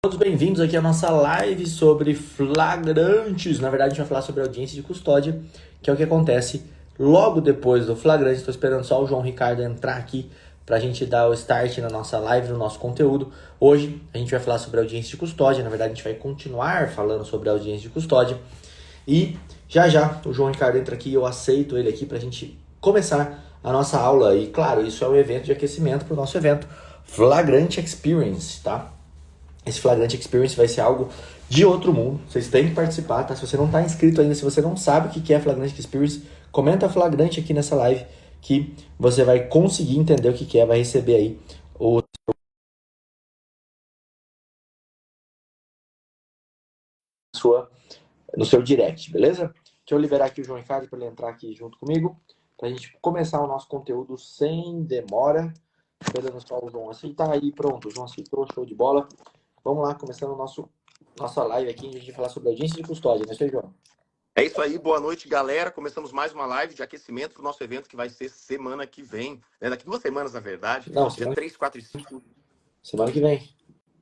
Todos bem-vindos aqui à nossa live sobre flagrantes. Na verdade, a gente vai falar sobre audiência de custódia, que é o que acontece logo depois do flagrante. Estou esperando só o João Ricardo entrar aqui para a gente dar o start na nossa live, no nosso conteúdo. Hoje a gente vai falar sobre audiência de custódia. Na verdade, a gente vai continuar falando sobre audiência de custódia. E já o João Ricardo entra aqui, eu aceito ele aqui para a gente começar a nossa aula. E claro, isso é um evento de aquecimento para o nosso evento Flagrante Experience, tá? Esse Flagrante Experience vai ser algo de outro mundo. Vocês têm que participar, tá? Se você não está inscrito ainda, se você não sabe o que é Flagrante Experience, comenta Flagrante aqui nessa live que você vai conseguir entender o que é, vai receber aí o sua, no seu direct, beleza? Deixa eu liberar aqui o João Ricardo para ele entrar aqui junto comigo, para a gente começar o nosso conteúdo sem demora. Esperando só o João aceitar aí, pronto, o João aceitou, show de bola. Vamos lá, começando nossa live aqui, a gente vai falar sobre audiência de custódia, né, João? É isso aí, boa noite, galera. Começamos mais uma live de aquecimento para o nosso evento que vai ser semana que vem. Daqui 2 semanas, na verdade. Não, Dia 3, 4 e 5. semana que vem.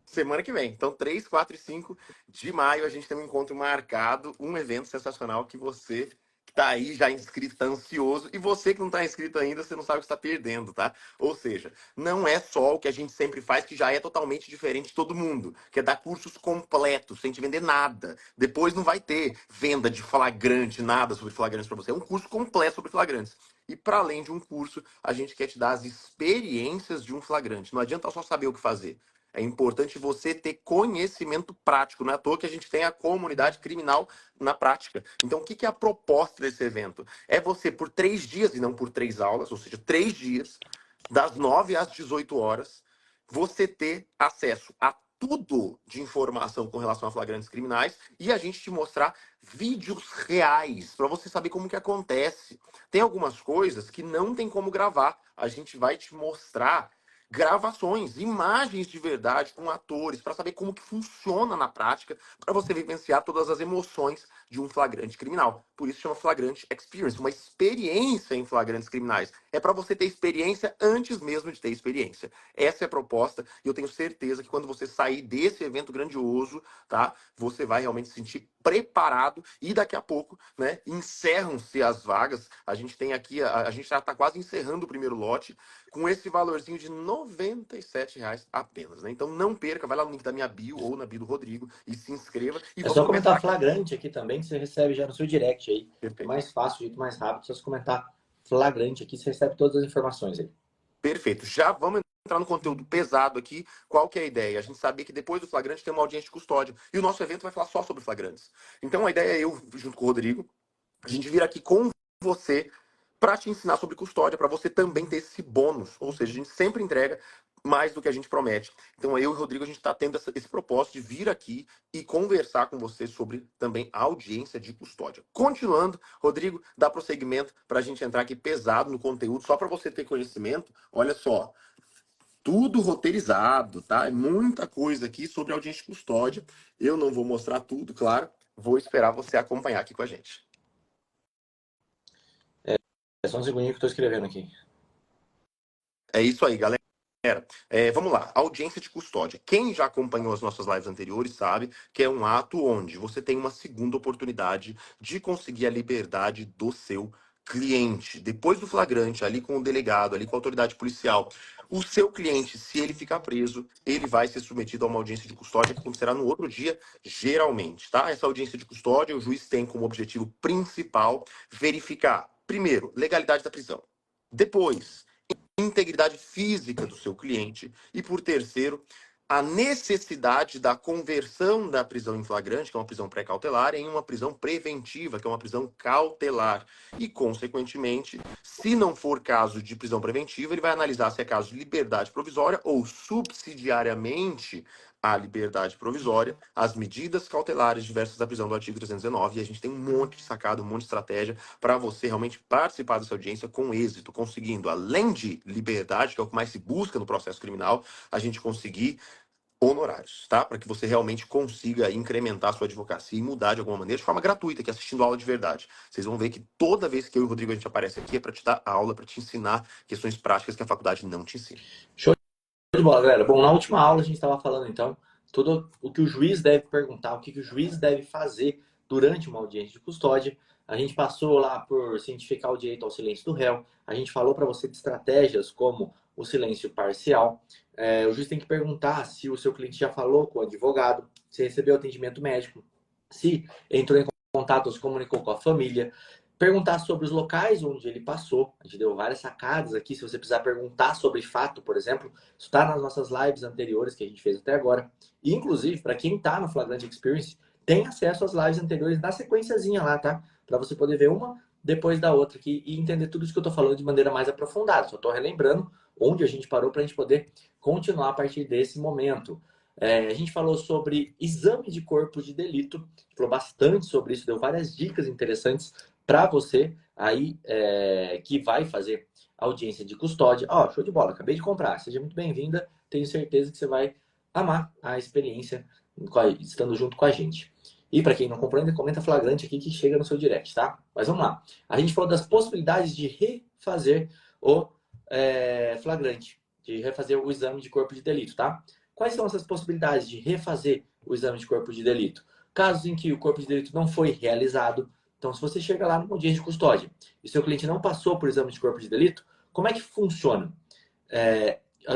Semana que vem. Então, 3, 4 e 5 de maio, a gente tem um encontro marcado, um evento sensacional que você que está aí já inscrito, está ansioso. E você que não está inscrito ainda, você não sabe o que está perdendo, tá? Ou seja, não é só o que a gente sempre faz, que já é totalmente diferente de todo mundo, que é dar cursos completos, sem te vender nada. Depois não vai ter venda de flagrante, nada sobre flagrantes para você. É um curso completo sobre flagrantes. E para além de um curso, a gente quer te dar as experiências de um flagrante. Não adianta só saber o que fazer. É importante você ter conhecimento prático. Não é à toa que a gente tem a comunidade criminal na prática. Então, o que é a proposta desse evento? É você, por 3 dias, e não por 3 aulas, ou seja, 3 dias, das 9 às 18 horas, você ter acesso a tudo de informação com relação a flagrantes criminais e a gente te mostrar vídeos reais para você saber como que acontece. Tem algumas coisas que não tem como gravar. A gente vai te mostrar gravações, imagens de verdade com atores, para saber como que funciona na prática, para você vivenciar todas as emoções de um flagrante criminal. Por isso chama Flagrante Experience, uma experiência em flagrantes criminais. É para você ter experiência antes mesmo de ter experiência. Essa é a proposta e eu tenho certeza que quando você sair desse evento grandioso, tá, você vai realmente se sentir preparado e daqui a pouco, né, encerram-se as vagas. A gente tem aqui, a gente já está quase encerrando o primeiro lote com esse valorzinho de R$ 97 apenas, né? Então não perca, vai lá no link da minha bio ou na bio do Rodrigo e se inscreva e É vamos só começar comentar aqui. flagrante aqui também, que você recebe já no seu direct aí. Perfeito. Mais fácil, jeito mais rápido, só você comentar flagrante aqui, você recebe todas as informações aí. Perfeito. Já vamos entrar no conteúdo pesado aqui. Qual que é a ideia? A gente sabia que depois do flagrante tem uma audiência de custódia. E o nosso evento vai falar só sobre flagrantes. Então a ideia é eu, junto com o Rodrigo, a gente vir aqui com você para te ensinar sobre custódia, para você também ter esse bônus. Ou seja, a gente sempre entrega mais do que a gente promete. Então, eu e o Rodrigo, a gente está tendo esse propósito de vir aqui e conversar com você sobre também a audiência de custódia. Continuando, Rodrigo, dá prosseguimento para a gente entrar aqui pesado no conteúdo, só para você ter conhecimento. Olha só, tudo roteirizado, tá? É muita coisa aqui sobre audiência de custódia. Eu não vou mostrar tudo, claro. Vou esperar você acompanhar aqui com a gente. É só um segundinho que eu tô escrevendo aqui. É isso aí, galera. Vamos lá, audiência de custódia. Quem já acompanhou as nossas lives anteriores sabe que é um ato onde você tem uma segunda oportunidade de conseguir a liberdade do seu cliente. Depois do flagrante, ali com o delegado, ali com a autoridade policial, o seu cliente, se ele ficar preso, ele vai ser submetido a uma audiência de custódia que acontecerá no outro dia, geralmente, tá? Essa audiência de custódia, o juiz tem como objetivo principal verificar, primeiro, legalidade da prisão. Depois, integridade física do seu cliente e, por terceiro, a necessidade da conversão da prisão em flagrante, que é uma prisão pré-cautelar, em uma prisão preventiva, que é uma prisão cautelar. E, consequentemente, se não for caso de prisão preventiva, ele vai analisar se é caso de liberdade provisória ou, subsidiariamente, a liberdade provisória, as medidas cautelares diversas da prisão do artigo 319, e a gente tem um monte de sacada, um monte de estratégia para você realmente participar dessa audiência com êxito, conseguindo, além de liberdade, que é o que mais se busca no processo criminal, a gente conseguir honorários, tá? Para que você realmente consiga incrementar a sua advocacia e mudar de alguma maneira, de forma gratuita, que é assistindo aula de verdade. Vocês vão ver que toda vez que eu e o Rodrigo a gente aparece aqui é para te dar aula, para te ensinar questões práticas que a faculdade não te ensina. Show de bola, galera. Bom, na última aula a gente estava falando então tudo o que o juiz deve perguntar, o que o juiz deve fazer durante uma audiência de custódia. A gente passou lá por cientificar o direito ao silêncio do réu. A gente falou para você de estratégias como o silêncio parcial. O juiz tem que perguntar se o seu cliente já falou com o advogado, se recebeu atendimento médico, se entrou em contato, se comunicou com a família. Perguntar sobre os locais onde ele passou. A gente deu várias sacadas aqui. Se você precisar perguntar sobre fato, por exemplo, isso está nas nossas lives anteriores que a gente fez até agora. E, inclusive, para quem está no Flagrante Experience, tem acesso às lives anteriores na sequenciazinha lá, tá? Para você poder ver uma depois da outra aqui e entender tudo isso que eu estou falando de maneira mais aprofundada. Só estou relembrando onde a gente parou para a gente poder continuar a partir desse momento. A gente falou sobre exame de corpo de delito, falou bastante sobre isso, deu várias dicas interessantes para você aí que vai fazer audiência de custódia. Ó, show de bola, acabei de comprar. Seja muito bem-vinda. Tenho certeza que você vai amar a experiência estando junto com a gente. E para quem não comprou ainda, comenta flagrante aqui que chega no seu direct, tá? Mas vamos lá. A gente falou das possibilidades de refazer o flagrante, de refazer o exame de corpo de delito, tá? Quais são essas possibilidades de refazer o exame de corpo de delito? Casos em que o corpo de delito não foi realizado. Então, se você chega lá no audiência de custódia e seu cliente não passou por exame de corpo de delito, como é que funciona?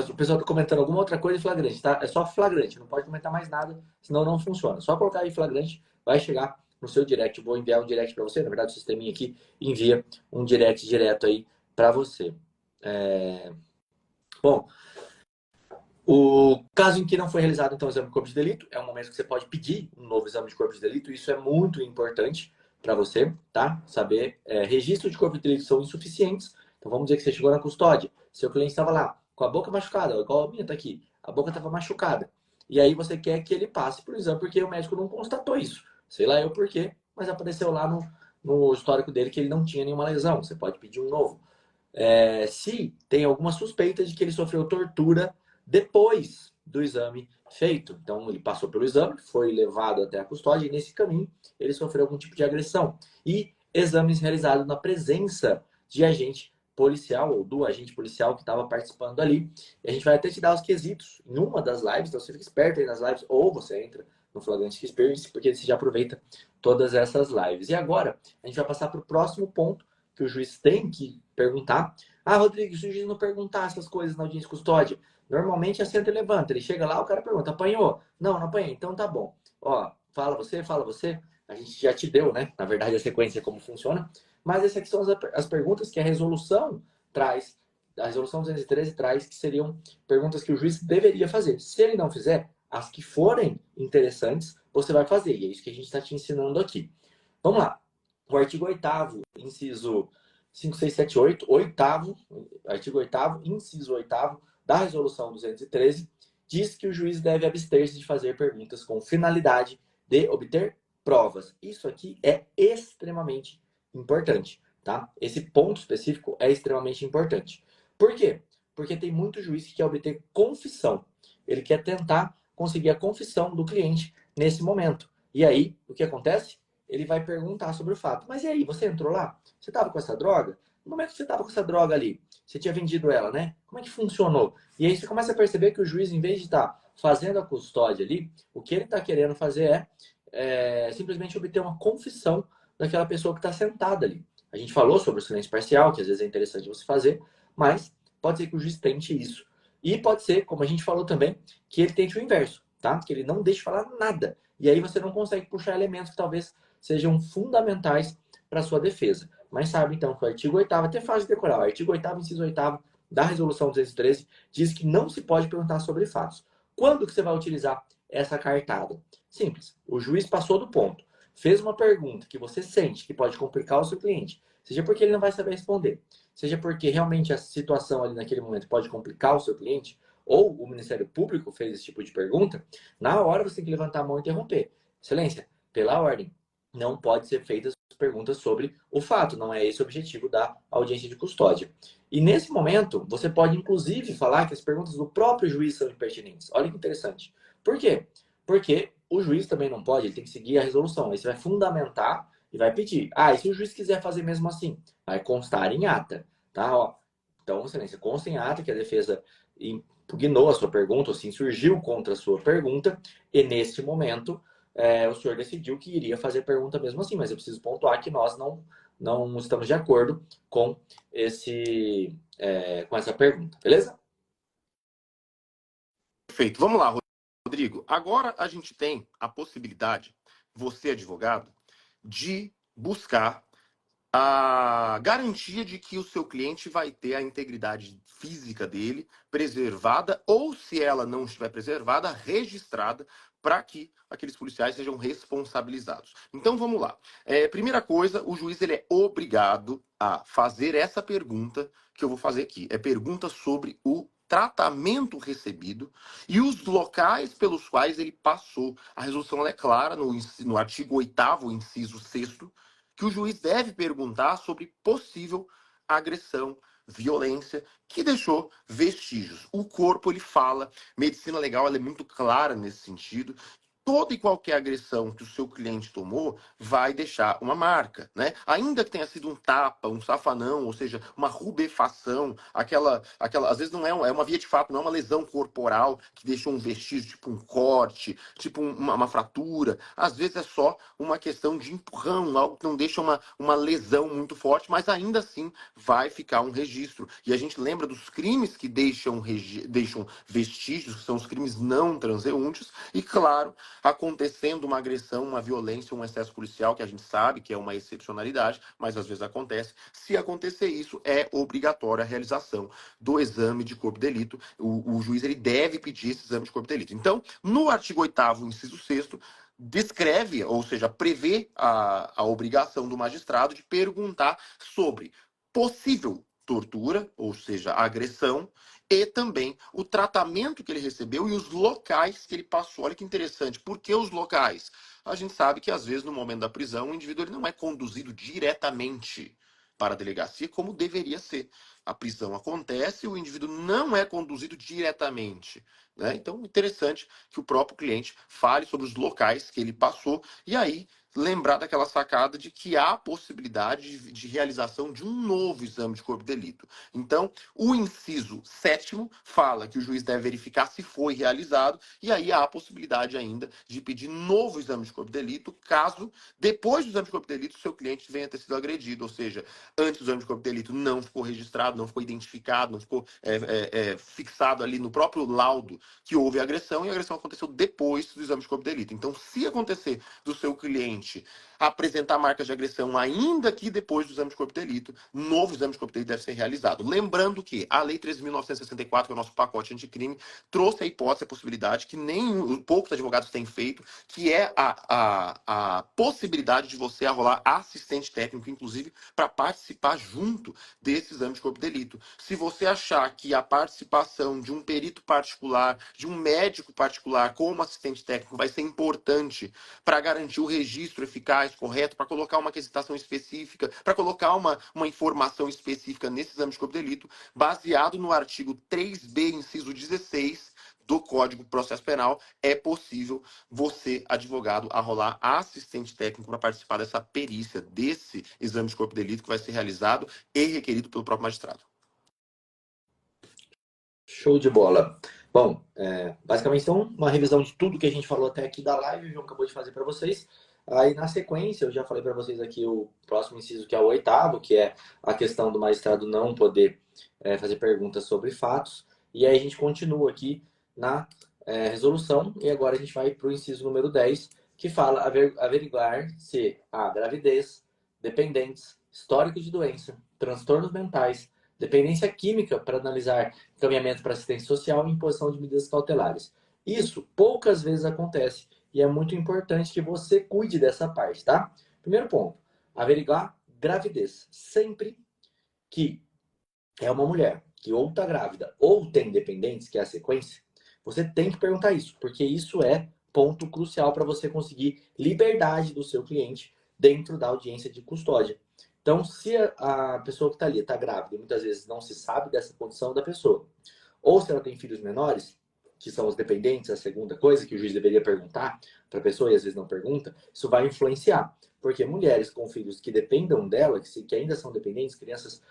O pessoal está comentando alguma outra coisa em flagrante, tá? É só flagrante, não pode comentar mais nada, senão não funciona. Só colocar aí flagrante, vai chegar no seu direct. Eu vou enviar um direct para você. Na verdade, o sisteminha aqui envia um direct direto aí para você. Bom, o caso em que não foi realizado, então, o exame de corpo de delito, é um momento que você pode pedir um novo exame de corpo de delito. Isso é muito importante para você, tá? Saber, registro de corpo de delito são insuficientes. Então, vamos dizer que você chegou na custódia, seu cliente estava lá com a boca machucada, igual a minha tá aqui, a boca estava machucada. E aí você quer que ele passe por exame porque o médico não constatou isso. Sei lá eu por quê, mas apareceu lá no histórico dele que ele não tinha nenhuma lesão. Você pode pedir um novo. Se tem alguma suspeita de que ele sofreu tortura depois do exame feito. Então, ele passou pelo exame, foi levado até a custódia e nesse caminho ele sofreu algum tipo de agressão. E exames realizados na presença de agente policial ou do agente policial que estava participando ali. E a gente vai até te dar os quesitos em uma das lives, então você fica esperto aí nas lives ou você entra no Flagrante Experience, porque você já aproveita todas essas lives. E agora, a gente vai passar para o próximo ponto que o juiz tem que perguntar. Ah, Rodrigo, se o juiz não perguntar essas coisas na audiência de custódia, normalmente assenta e levanta. Ele chega lá, o cara pergunta, apanhou? Não, não apanhei. Então tá bom. Ó, fala você. A gente já te deu, né? Na verdade, a sequência como funciona. Mas essas aqui são as perguntas que a resolução traz. A resolução 213 traz que seriam perguntas que o juiz deveria fazer. Se ele não fizer, as que forem interessantes, você vai fazer. E é isso que a gente está te ensinando aqui. Vamos lá. O artigo 8º, inciso 5678, artigo 8º, inciso 8º da resolução 213, diz que o juiz deve abster-se de fazer perguntas com finalidade de obter provas. Isso aqui é extremamente importante, tá? Esse ponto específico é extremamente importante. Por quê? Porque tem muito juiz que quer obter confissão. Ele quer tentar conseguir a confissão do cliente nesse momento. E aí, o que acontece? Ele vai perguntar sobre o fato. Mas e aí, você entrou lá? Você estava com essa droga? No momento que você estava com essa droga ali, você tinha vendido ela, né? Como é que funcionou? E aí você começa a perceber que o juiz, em vez de estar fazendo a custódia ali, o que ele está querendo fazer é simplesmente obter uma confissão daquela pessoa que está sentada ali. A gente falou sobre o silêncio parcial, que às vezes é interessante você fazer, mas pode ser que o juiz tente isso. E pode ser, como a gente falou também, que ele tente o inverso, tá? Que ele não deixe falar nada. E aí você não consegue puxar elementos que talvez sejam fundamentais para a sua defesa. Mas sabe, então, que o artigo 8º, até fácil de decorar, o artigo 8º, inciso 8º da Resolução 213, diz que não se pode perguntar sobre fatos. Quando que você vai utilizar essa cartada? Simples. O juiz passou do ponto, fez uma pergunta que você sente que pode complicar o seu cliente, seja porque ele não vai saber responder, seja porque realmente a situação ali naquele momento pode complicar o seu cliente, ou o Ministério Público fez esse tipo de pergunta, na hora você tem que levantar a mão e interromper. Excelência, pela ordem, não pode ser feitas perguntas sobre o fato, não é esse o objetivo da audiência de custódia. E nesse momento, você pode inclusive falar que as perguntas do próprio juiz são impertinentes. Olha que interessante. Por quê? Porque o juiz também não pode, ele tem que seguir a resolução. Aí você vai fundamentar e vai pedir. Ah, e se o juiz quiser fazer mesmo assim? Vai constar em ata, tá? Ó, então, excelência, consta em ata que a defesa impugnou a sua pergunta, ou se insurgiu contra a sua pergunta, e nesse momento o senhor decidiu que iria fazer pergunta mesmo assim, mas eu preciso pontuar que nós não estamos de acordo com com essa pergunta, beleza? Perfeito. Vamos lá, Rodrigo. Agora a gente tem a possibilidade, você advogado, de buscar a garantia de que o seu cliente vai ter a integridade física dele preservada, ou se ela não estiver preservada, registrada, para que aqueles policiais sejam responsabilizados. Então vamos lá. Primeira coisa, o juiz ele é obrigado a fazer essa pergunta que eu vou fazer aqui. É pergunta sobre o tratamento recebido e os locais pelos quais ele passou. A resolução ela é clara no artigo 8º, inciso 6º, que o juiz deve perguntar sobre possível agressão, violência, que deixou vestígios. O corpo, ele fala, medicina legal ela é muito clara nesse sentido. Toda e qualquer agressão que o seu cliente tomou vai deixar uma marca, né? Ainda que tenha sido um tapa, um safanão, ou seja, uma rubefação, às vezes não é uma via de fato, não é uma lesão corporal que deixou um vestígio, tipo um corte, tipo uma fratura. Às vezes é só uma questão de empurrão, algo que não deixa uma lesão muito forte, mas ainda assim vai ficar um registro. E a gente lembra dos crimes que deixam vestígios, que são os crimes não transeuntes, e claro, acontecendo uma agressão, uma violência, um excesso policial, que a gente sabe que é uma excepcionalidade, mas às vezes acontece. Se acontecer isso, é obrigatória a realização do exame de corpo de delito. O juiz ele deve pedir esse exame de corpo de delito. Então, no artigo 8º, inciso 6º, descreve, ou seja, prevê a obrigação do magistrado de perguntar sobre possível tortura, ou seja, agressão, e também o tratamento que ele recebeu e os locais que ele passou. Olha que interessante. Por que os locais? A gente sabe que, às vezes, no momento da prisão, o indivíduo ele não é conduzido diretamente para a delegacia como deveria ser. A prisão acontece e o indivíduo não é conduzido diretamente. Né? Então, interessante que o próprio cliente fale sobre os locais que ele passou e aí lembrar daquela sacada de que há possibilidade de realização de um novo exame de corpo de delito. Então, o inciso 7º fala que o juiz deve verificar se foi realizado, e aí há a possibilidade ainda de pedir novo exame de corpo de delito, caso, depois do exame de corpo de delito, o seu cliente venha ter sido agredido, ou seja, antes do exame de corpo de delito não ficou registrado, não ficou identificado, não ficou fixado ali no próprio laudo que houve agressão, e a agressão aconteceu depois do exame de corpo de delito. Então, se acontecer do seu cliente apresentar marcas de agressão ainda que depois do exame de corpo de delito, novo exame de corpo de delito deve ser realizado. Lembrando que a Lei 13.964, que é o nosso pacote anticrime, trouxe a hipótese, a possibilidade, que nem poucos advogados têm feito, que é a possibilidade de você arrolar assistente técnico, inclusive, para participar junto desse exame de corpo de delito. Se você achar que a participação de um perito particular, de um médico particular como assistente técnico vai ser importante para garantir o registro eficaz, correto, para colocar uma quesitação específica, para colocar uma informação específica nesse exame de corpo de delito, baseado no artigo 3b, inciso 16 do Código de Processo Penal, é possível você, advogado, arrolar assistente técnico para participar dessa perícia, desse exame de corpo de delito que vai ser realizado e requerido pelo próprio magistrado. Show de bola. Bom, basicamente então, uma revisão de tudo que a gente falou até aqui da live, o João acabou de fazer para vocês. Aí na sequência, eu já falei para vocês aqui o próximo inciso, que é o 8º, que é a questão do magistrado não poder fazer perguntas sobre fatos. E aí a gente continua aqui na resolução, e agora a gente vai para o inciso número 10, que fala averiguar se há gravidez, dependentes, histórico de doença, transtornos mentais, dependência química para analisar encaminhamento para assistência social e imposição de medidas cautelares. Isso poucas vezes acontece e é muito importante que você cuide dessa parte, tá? Primeiro ponto, averiguar gravidez. Sempre que é uma mulher que ou está grávida ou tem dependentes, que é a sequência, você tem que perguntar isso, porque isso é ponto crucial para você conseguir liberdade do seu cliente dentro da audiência de custódia. Então, se a pessoa que está ali está grávida e muitas vezes não se sabe dessa condição da pessoa, ou se ela tem filhos menores, que são os dependentes, a segunda coisa que o juiz deveria perguntar para a pessoa e às vezes não pergunta, isso vai influenciar. Porque mulheres com filhos que dependam dela, que ainda são dependentes, crianças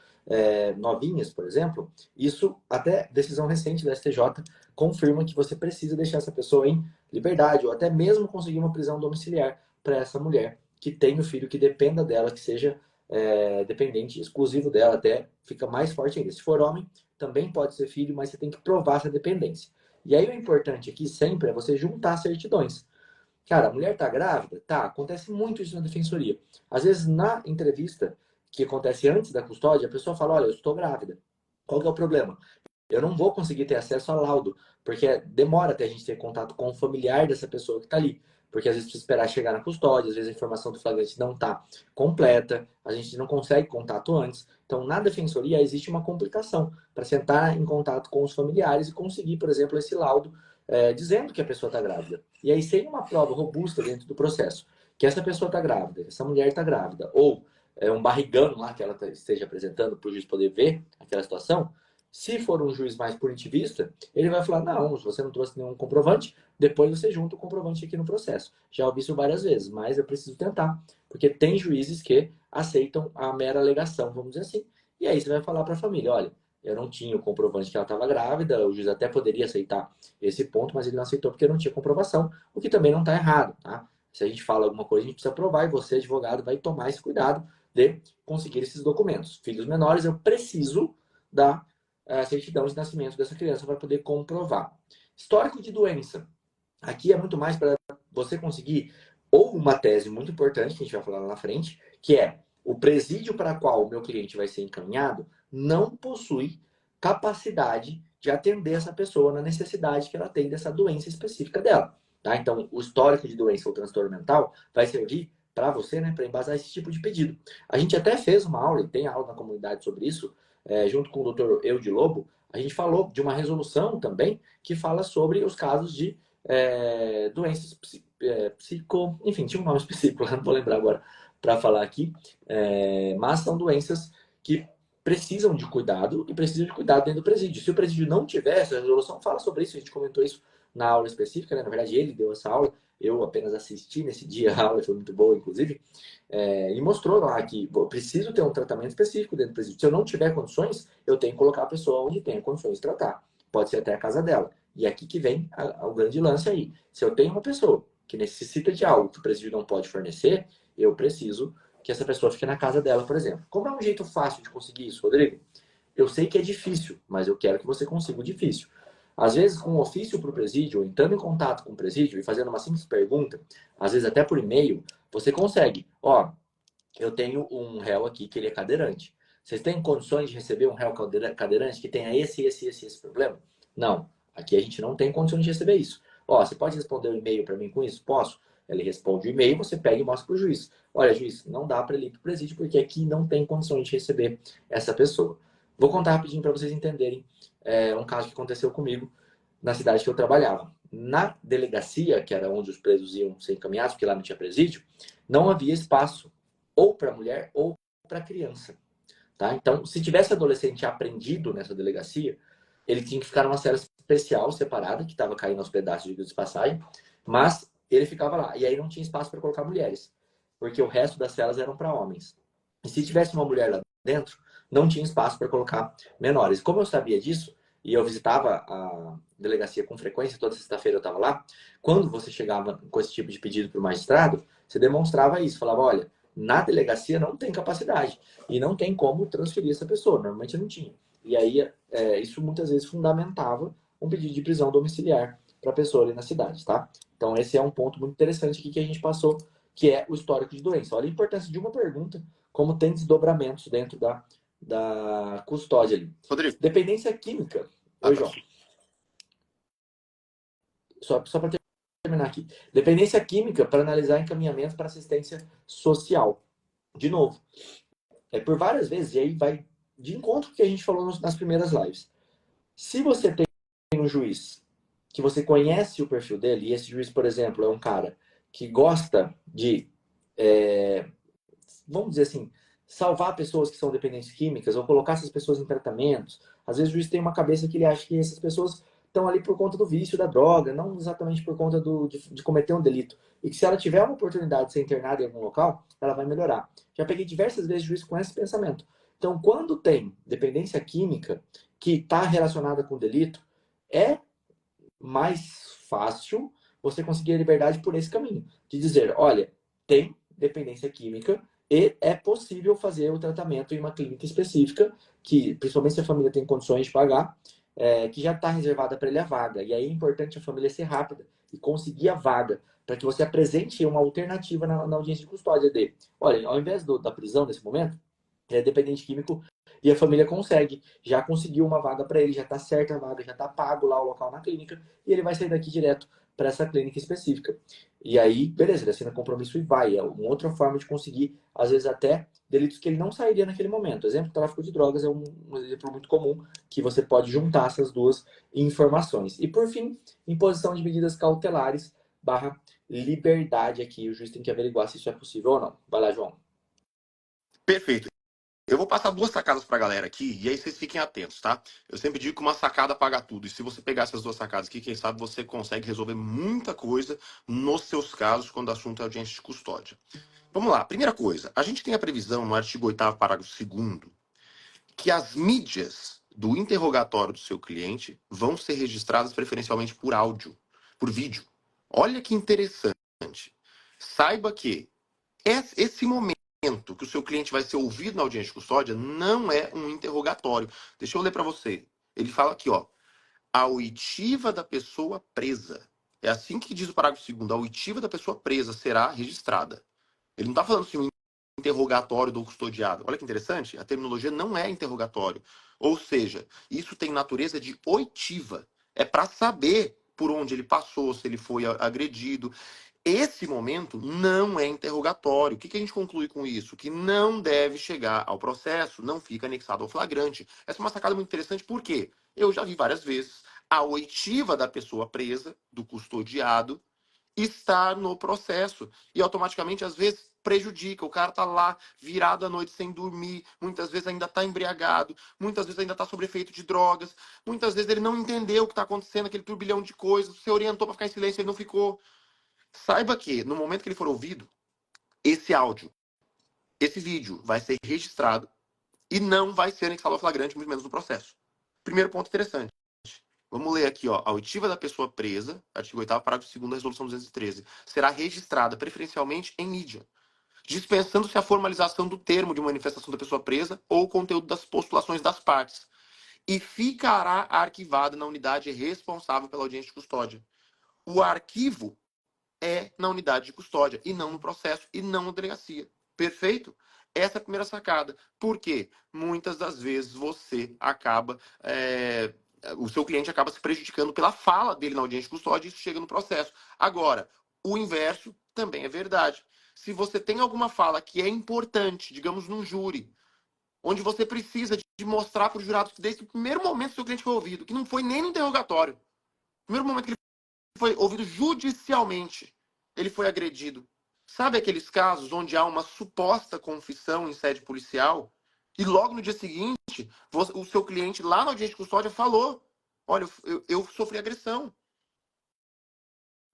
novinhas, por exemplo, isso até decisão recente da STJ confirma que você precisa deixar essa pessoa em liberdade, ou até mesmo conseguir uma prisão domiciliar para essa mulher que tem o filho que dependa dela, que seja dependente exclusivo dela, até fica mais forte ainda. Se for homem, também pode ser filho, mas você tem que provar essa dependência. E aí o importante aqui sempre é você juntar certidões. Cara, a mulher tá grávida? Tá, acontece muito isso na defensoria. Às vezes, na entrevista, que acontece antes da custódia, a pessoa fala, olha, eu estou grávida. Qual que é o problema? Eu não vou conseguir ter acesso ao laudo, porque demora até a gente ter contato com o familiar dessa pessoa que está ali. Porque às vezes precisa esperar chegar na custódia, às vezes a informação do flagrante não está completa, a gente não consegue contato antes. Então, na defensoria, existe uma complicação para sentar em contato com os familiares e conseguir, por exemplo, esse laudo dizendo que a pessoa está grávida. E aí, sem uma prova robusta dentro do processo, que essa pessoa está grávida, essa mulher está grávida, ou um barrigão lá que ela esteja apresentando para o juiz poder ver aquela situação, se for um juiz mais punitivista, ele vai falar, não, se você não trouxe nenhum comprovante, depois você junta o comprovante aqui no processo. Já ouvi isso várias vezes, mas eu preciso tentar, porque tem juízes que aceitam a mera alegação, vamos dizer assim, e aí você vai falar para a família, olha, eu não tinha o comprovante que ela estava grávida, o juiz até poderia aceitar esse ponto, mas ele não aceitou porque não tinha comprovação, o que também não está errado, tá? Se a gente fala alguma coisa, a gente precisa provar, e você, advogado, vai tomar esse cuidado de conseguir esses documentos. Filhos menores, eu preciso da certidão de nascimento dessa criança para poder comprovar. Histórico de doença. Aqui é muito mais para você conseguir ou uma tese muito importante, que a gente vai falar lá na frente, que é o presídio para qual o meu cliente vai ser encaminhado não possui capacidade de atender essa pessoa na necessidade que ela tem dessa doença específica dela. Tá? Então, o histórico de doença ou transtorno mental vai servir para você, né, para embasar esse tipo de pedido. A gente até fez uma aula, e tem aula na comunidade sobre isso, junto com o Dr. Eude Lobo, a gente falou de uma resolução também que fala sobre os casos de doenças psico... Enfim, tinha um nome específico, não vou lembrar agora para falar aqui, mas são doenças que precisam de cuidado e precisam de cuidado dentro do presídio. Se o presídio não tiver, essa resolução fala sobre isso, a gente comentou isso na aula específica, né? Na verdade ele deu essa aula, eu apenas assisti nesse dia a aula, foi muito boa, inclusive, e mostrou lá que eu preciso ter um tratamento específico dentro do presídio. Se eu não tiver condições, eu tenho que colocar a pessoa onde tem condições de tratar. Pode ser até a casa dela. E aqui que vem o grande lance aí. Se eu tenho uma pessoa que necessita de algo que o presídio não pode fornecer, eu preciso que essa pessoa fique na casa dela, por exemplo. Como é um jeito fácil de conseguir isso, Rodrigo? Eu sei que é difícil, mas eu quero que você consiga o difícil. Às vezes, com um ofício para o presídio, ou entrando em contato com o presídio e fazendo uma simples pergunta, às vezes até por e-mail, você consegue. Ó, eu tenho um réu aqui que ele é cadeirante. Vocês têm condições de receber um réu cadeirante que tenha esse problema? Não. Aqui a gente não tem condições de receber isso. Ó, você pode responder o e-mail para mim com isso? Posso. Ele responde o e-mail, você pega e mostra para o juiz. Olha, juiz, não dá para ele ir para o presídio porque aqui não tem condições de receber essa pessoa. Vou contar rapidinho para vocês entenderem um caso que aconteceu comigo na cidade que eu trabalhava. Na delegacia, que era onde os presos iam ser encaminhados, porque lá não tinha presídio, não havia espaço ou para mulher ou para criança. Tá? Então, se tivesse adolescente apreendido nessa delegacia, ele tinha que ficar numa cela especial, separada, que estava caindo aos pedaços de passagem, mas ele ficava lá. E aí não tinha espaço para colocar mulheres, porque o resto das celas eram para homens. E se tivesse uma mulher lá dentro, não tinha espaço para colocar menores. Como eu sabia disso, e eu visitava a delegacia com frequência, toda sexta-feira eu estava lá, quando você chegava com esse tipo de pedido para o magistrado, você demonstrava isso, falava, olha, na delegacia não tem capacidade e não tem como transferir essa pessoa, normalmente não tinha. E aí isso muitas vezes fundamentava um pedido de prisão domiciliar para a pessoa ali na cidade, tá? Então esse é um ponto muito interessante aqui que a gente passou, que é o histórico de doença. Olha a importância de uma pergunta, como tem desdobramentos dentro da custódia ali. Rodrigo. Dependência química. Oi, João. Só para terminar aqui. Dependência química para analisar encaminhamento para assistência social. De novo, por várias vezes, e aí vai de encontro com o que a gente falou nas primeiras lives. Se você tem um juiz que você conhece o perfil dele, e esse juiz, por exemplo, é um cara que gosta de, vamos dizer assim, salvar pessoas que são dependentes químicas ou colocar essas pessoas em tratamentos, às vezes o juiz tem uma cabeça que ele acha que essas pessoas estão ali por conta do vício da droga, não exatamente por conta de cometer um delito. E que se ela tiver uma oportunidade de ser internada em algum local, ela vai melhorar. Já peguei diversas vezes juiz com esse pensamento. Então, quando tem dependência química que está relacionada com delito, é mais fácil você conseguir a liberdade por esse caminho. De dizer, olha, tem dependência química e é possível fazer o tratamento em uma clínica específica, que principalmente se a família tem condições de pagar, que já está reservada para ele a vaga. E aí é importante a família ser rápida e conseguir a vaga, para que você apresente uma alternativa na audiência de custódia dele. Olha, ao invés da prisão nesse momento, ele é dependente químico e a família consegue, já conseguiu uma vaga para ele, já está certa a vaga, já está pago lá o local na clínica e ele vai sair daqui direto para essa clínica específica. E aí, beleza, ele assina compromisso e vai. É uma outra forma de conseguir, às vezes, até delitos que ele não sairia naquele momento. Exemplo, tráfico de drogas é um exemplo muito comum que você pode juntar essas duas informações. E, por fim, imposição de medidas cautelares barra liberdade aqui. O juiz tem que averiguar se isso é possível ou não. Vai lá, João. Perfeito. Eu vou passar duas sacadas pra galera aqui, e aí vocês fiquem atentos, tá? Eu sempre digo que uma sacada paga tudo. E se você pegar essas duas sacadas aqui, quem sabe você consegue resolver muita coisa nos seus casos quando o assunto é audiência de custódia. Vamos lá. Primeira coisa, a gente tem a previsão no artigo 8º, parágrafo 2º, que as mídias do interrogatório do seu cliente vão ser registradas preferencialmente por áudio, por vídeo. Olha que interessante. Saiba que esse momento que o seu cliente vai ser ouvido na audiência de custódia não é um interrogatório. Deixa eu ler para você. Ele fala aqui, ó, a oitiva da pessoa presa. É assim que diz o parágrafo 2º, a oitiva da pessoa presa será registrada. Ele não está falando assim, um interrogatório do custodiado. Olha que interessante, a terminologia não é interrogatório. Ou seja, isso tem natureza de oitiva. É para saber por onde ele passou, se ele foi agredido. Esse momento não é interrogatório. O que a gente conclui com isso? Que não deve chegar ao processo, não fica anexado ao flagrante. Essa é uma sacada muito interessante, porque eu já vi várias vezes a oitiva da pessoa presa, do custodiado, estar no processo. E automaticamente, às vezes, prejudica. O cara tá lá, virado à noite sem dormir, muitas vezes ainda tá embriagado, muitas vezes ainda tá sob efeito de drogas, muitas vezes ele não entendeu o que tá acontecendo, aquele turbilhão de coisas, você orientou para ficar em silêncio, ele não ficou. Saiba que, no momento que ele for ouvido, esse áudio, esse vídeo vai ser registrado e não vai ser anexado ao flagrante, muito menos no processo. Primeiro ponto interessante. Vamos ler aqui, ó. A oitiva da pessoa presa, artigo 8º, parágrafo 2º da Resolução 213, será registrada preferencialmente em mídia, dispensando-se a formalização do termo de manifestação da pessoa presa ou o conteúdo das postulações das partes, e ficará arquivada na unidade responsável pela audiência de custódia. O arquivo é na unidade de custódia, e não no processo, e não na delegacia. Perfeito? Essa é a primeira sacada. Por quê? Muitas das vezes você acaba. O seu cliente acaba se prejudicando pela fala dele na audiência de custódia e isso chega no processo. Agora, o inverso também é verdade. Se você tem alguma fala que é importante, digamos num júri, onde você precisa de mostrar para os jurados que desde o primeiro momento o seu cliente foi ouvido, que não foi nem no interrogatório, no primeiro momento que ele foi ouvido judicialmente, ele foi agredido. Sabe aqueles casos onde há uma suposta confissão em sede policial e logo no dia seguinte o seu cliente lá na audiência de custódia falou: olha, eu sofri agressão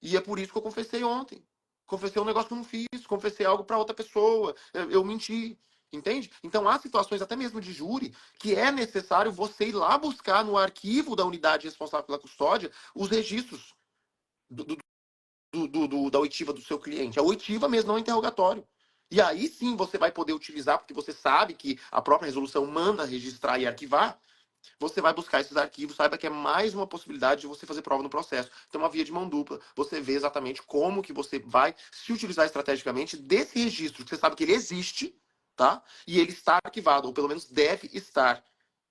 e é por isso que eu confessei ontem. Confessei um negócio que eu não fiz, confessei algo para outra pessoa, eu menti. Entende? Então há situações até mesmo de júri que é necessário você ir lá buscar no arquivo da unidade responsável pela custódia os registros do, da oitiva do seu cliente. A oitiva mesmo, não é interrogatório. E aí sim você vai poder utilizar, porque você sabe que a própria resolução manda registrar e arquivar, você vai buscar esses arquivos, saiba que é mais uma possibilidade de você fazer prova no processo. Então, uma via de mão dupla, você vê exatamente como que você vai se utilizar estrategicamente desse registro, que você sabe que ele existe, tá? E ele está arquivado, ou pelo menos deve estar.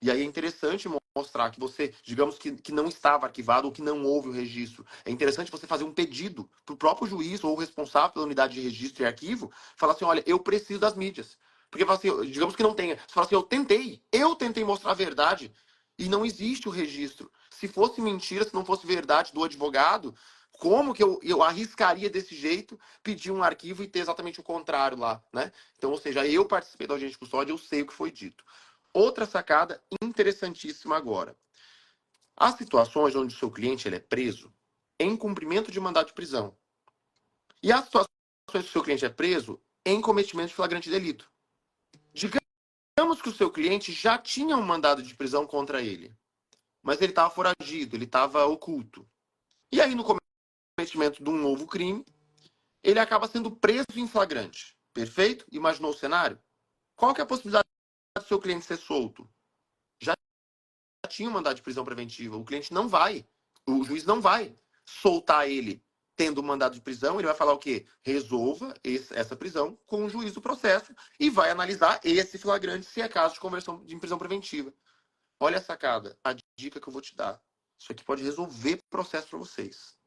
E aí é interessante mostrar que você, digamos que não estava arquivado ou que não houve o registro. É interessante você fazer um pedido para o próprio juiz ou o responsável pela unidade de registro e arquivo, falar assim, olha, eu preciso das mídias. Porque, assim, digamos que não tenha. Você fala assim, eu tentei mostrar a verdade e não existe o registro. Se fosse mentira, se não fosse verdade do advogado, como que eu arriscaria desse jeito pedir um arquivo e ter exatamente o contrário lá, né? Então, ou seja, eu participei da audiência de custódia, eu sei o que foi dito. Outra sacada interessantíssima agora. Há situações onde o seu cliente ele é preso em cumprimento de mandado de prisão. E há situações que o seu cliente é preso em cometimento de flagrante delito. Digamos que o seu cliente já tinha um mandado de prisão contra ele, mas ele estava foragido, ele estava oculto. E aí, no cometimento de um novo crime, ele acaba sendo preso em flagrante. Perfeito? Imaginou o cenário? Qual que é a possibilidade do seu cliente ser solto? Já tinha um mandado de prisão preventiva. O cliente não vai, o juiz não vai soltar ele tendo um mandado de prisão. Ele vai falar o quê? Resolva essa prisão com o juiz do processo e vai analisar esse flagrante se é caso de conversão de prisão preventiva. Olha a sacada, a dica que eu vou te dar. Isso aqui pode resolver o processo para vocês.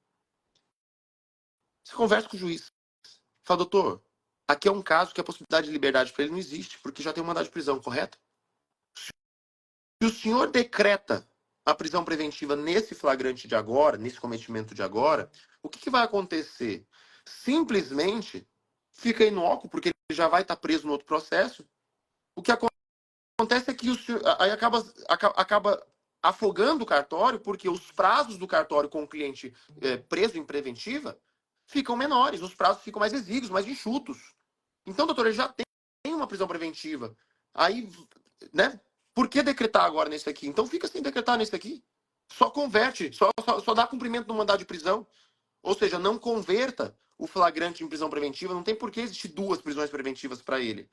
Você conversa com o juiz. Fala, doutor, aqui é um caso que a possibilidade de liberdade para ele não existe, porque já tem um mandado de prisão, correto? Se o senhor decreta a prisão preventiva nesse flagrante de agora, nesse cometimento de agora, o que vai acontecer? Simplesmente fica inócuo, porque ele já vai estar preso no outro processo. O que acontece é que o senhor, aí acaba afogando o cartório, porque os prazos do cartório com o cliente preso em preventiva ficam menores, os prazos ficam mais exíguos, mais enxutos. Então, doutor, ele já tem uma prisão preventiva. Aí, né? Por que decretar agora nesse aqui? Então fica sem decretar nesse aqui. Só converte, só dá cumprimento no mandado de prisão. Ou seja, não converta o flagrante em prisão preventiva. Não tem por que existir duas prisões preventivas para ele.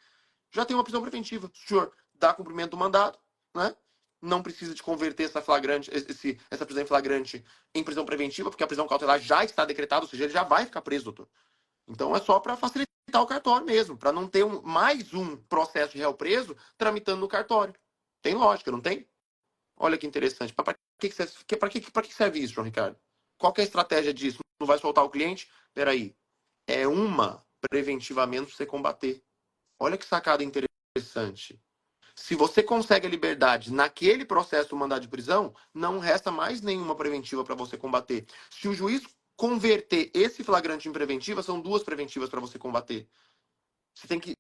Já tem uma prisão preventiva. O senhor dá cumprimento do mandado, né? Não precisa de converter essa prisão em flagrante em prisão preventiva, porque a prisão cautelar já está decretada, ou seja, ele já vai ficar preso, doutor. Então é só para facilitar o cartório mesmo, para não ter mais um processo de réu preso tramitando no cartório. Tem lógica, não tem? Olha que interessante. Para que serve isso, João Ricardo? Qual que é a estratégia disso? Não vai soltar o cliente? Peraí. É uma preventivamente para você combater. Olha que sacada interessante. Se você consegue a liberdade naquele processo do mandado de prisão, não resta mais nenhuma preventiva para você combater. Se o juiz converter esse flagrante em preventiva, são duas preventivas para você combater. Você tem que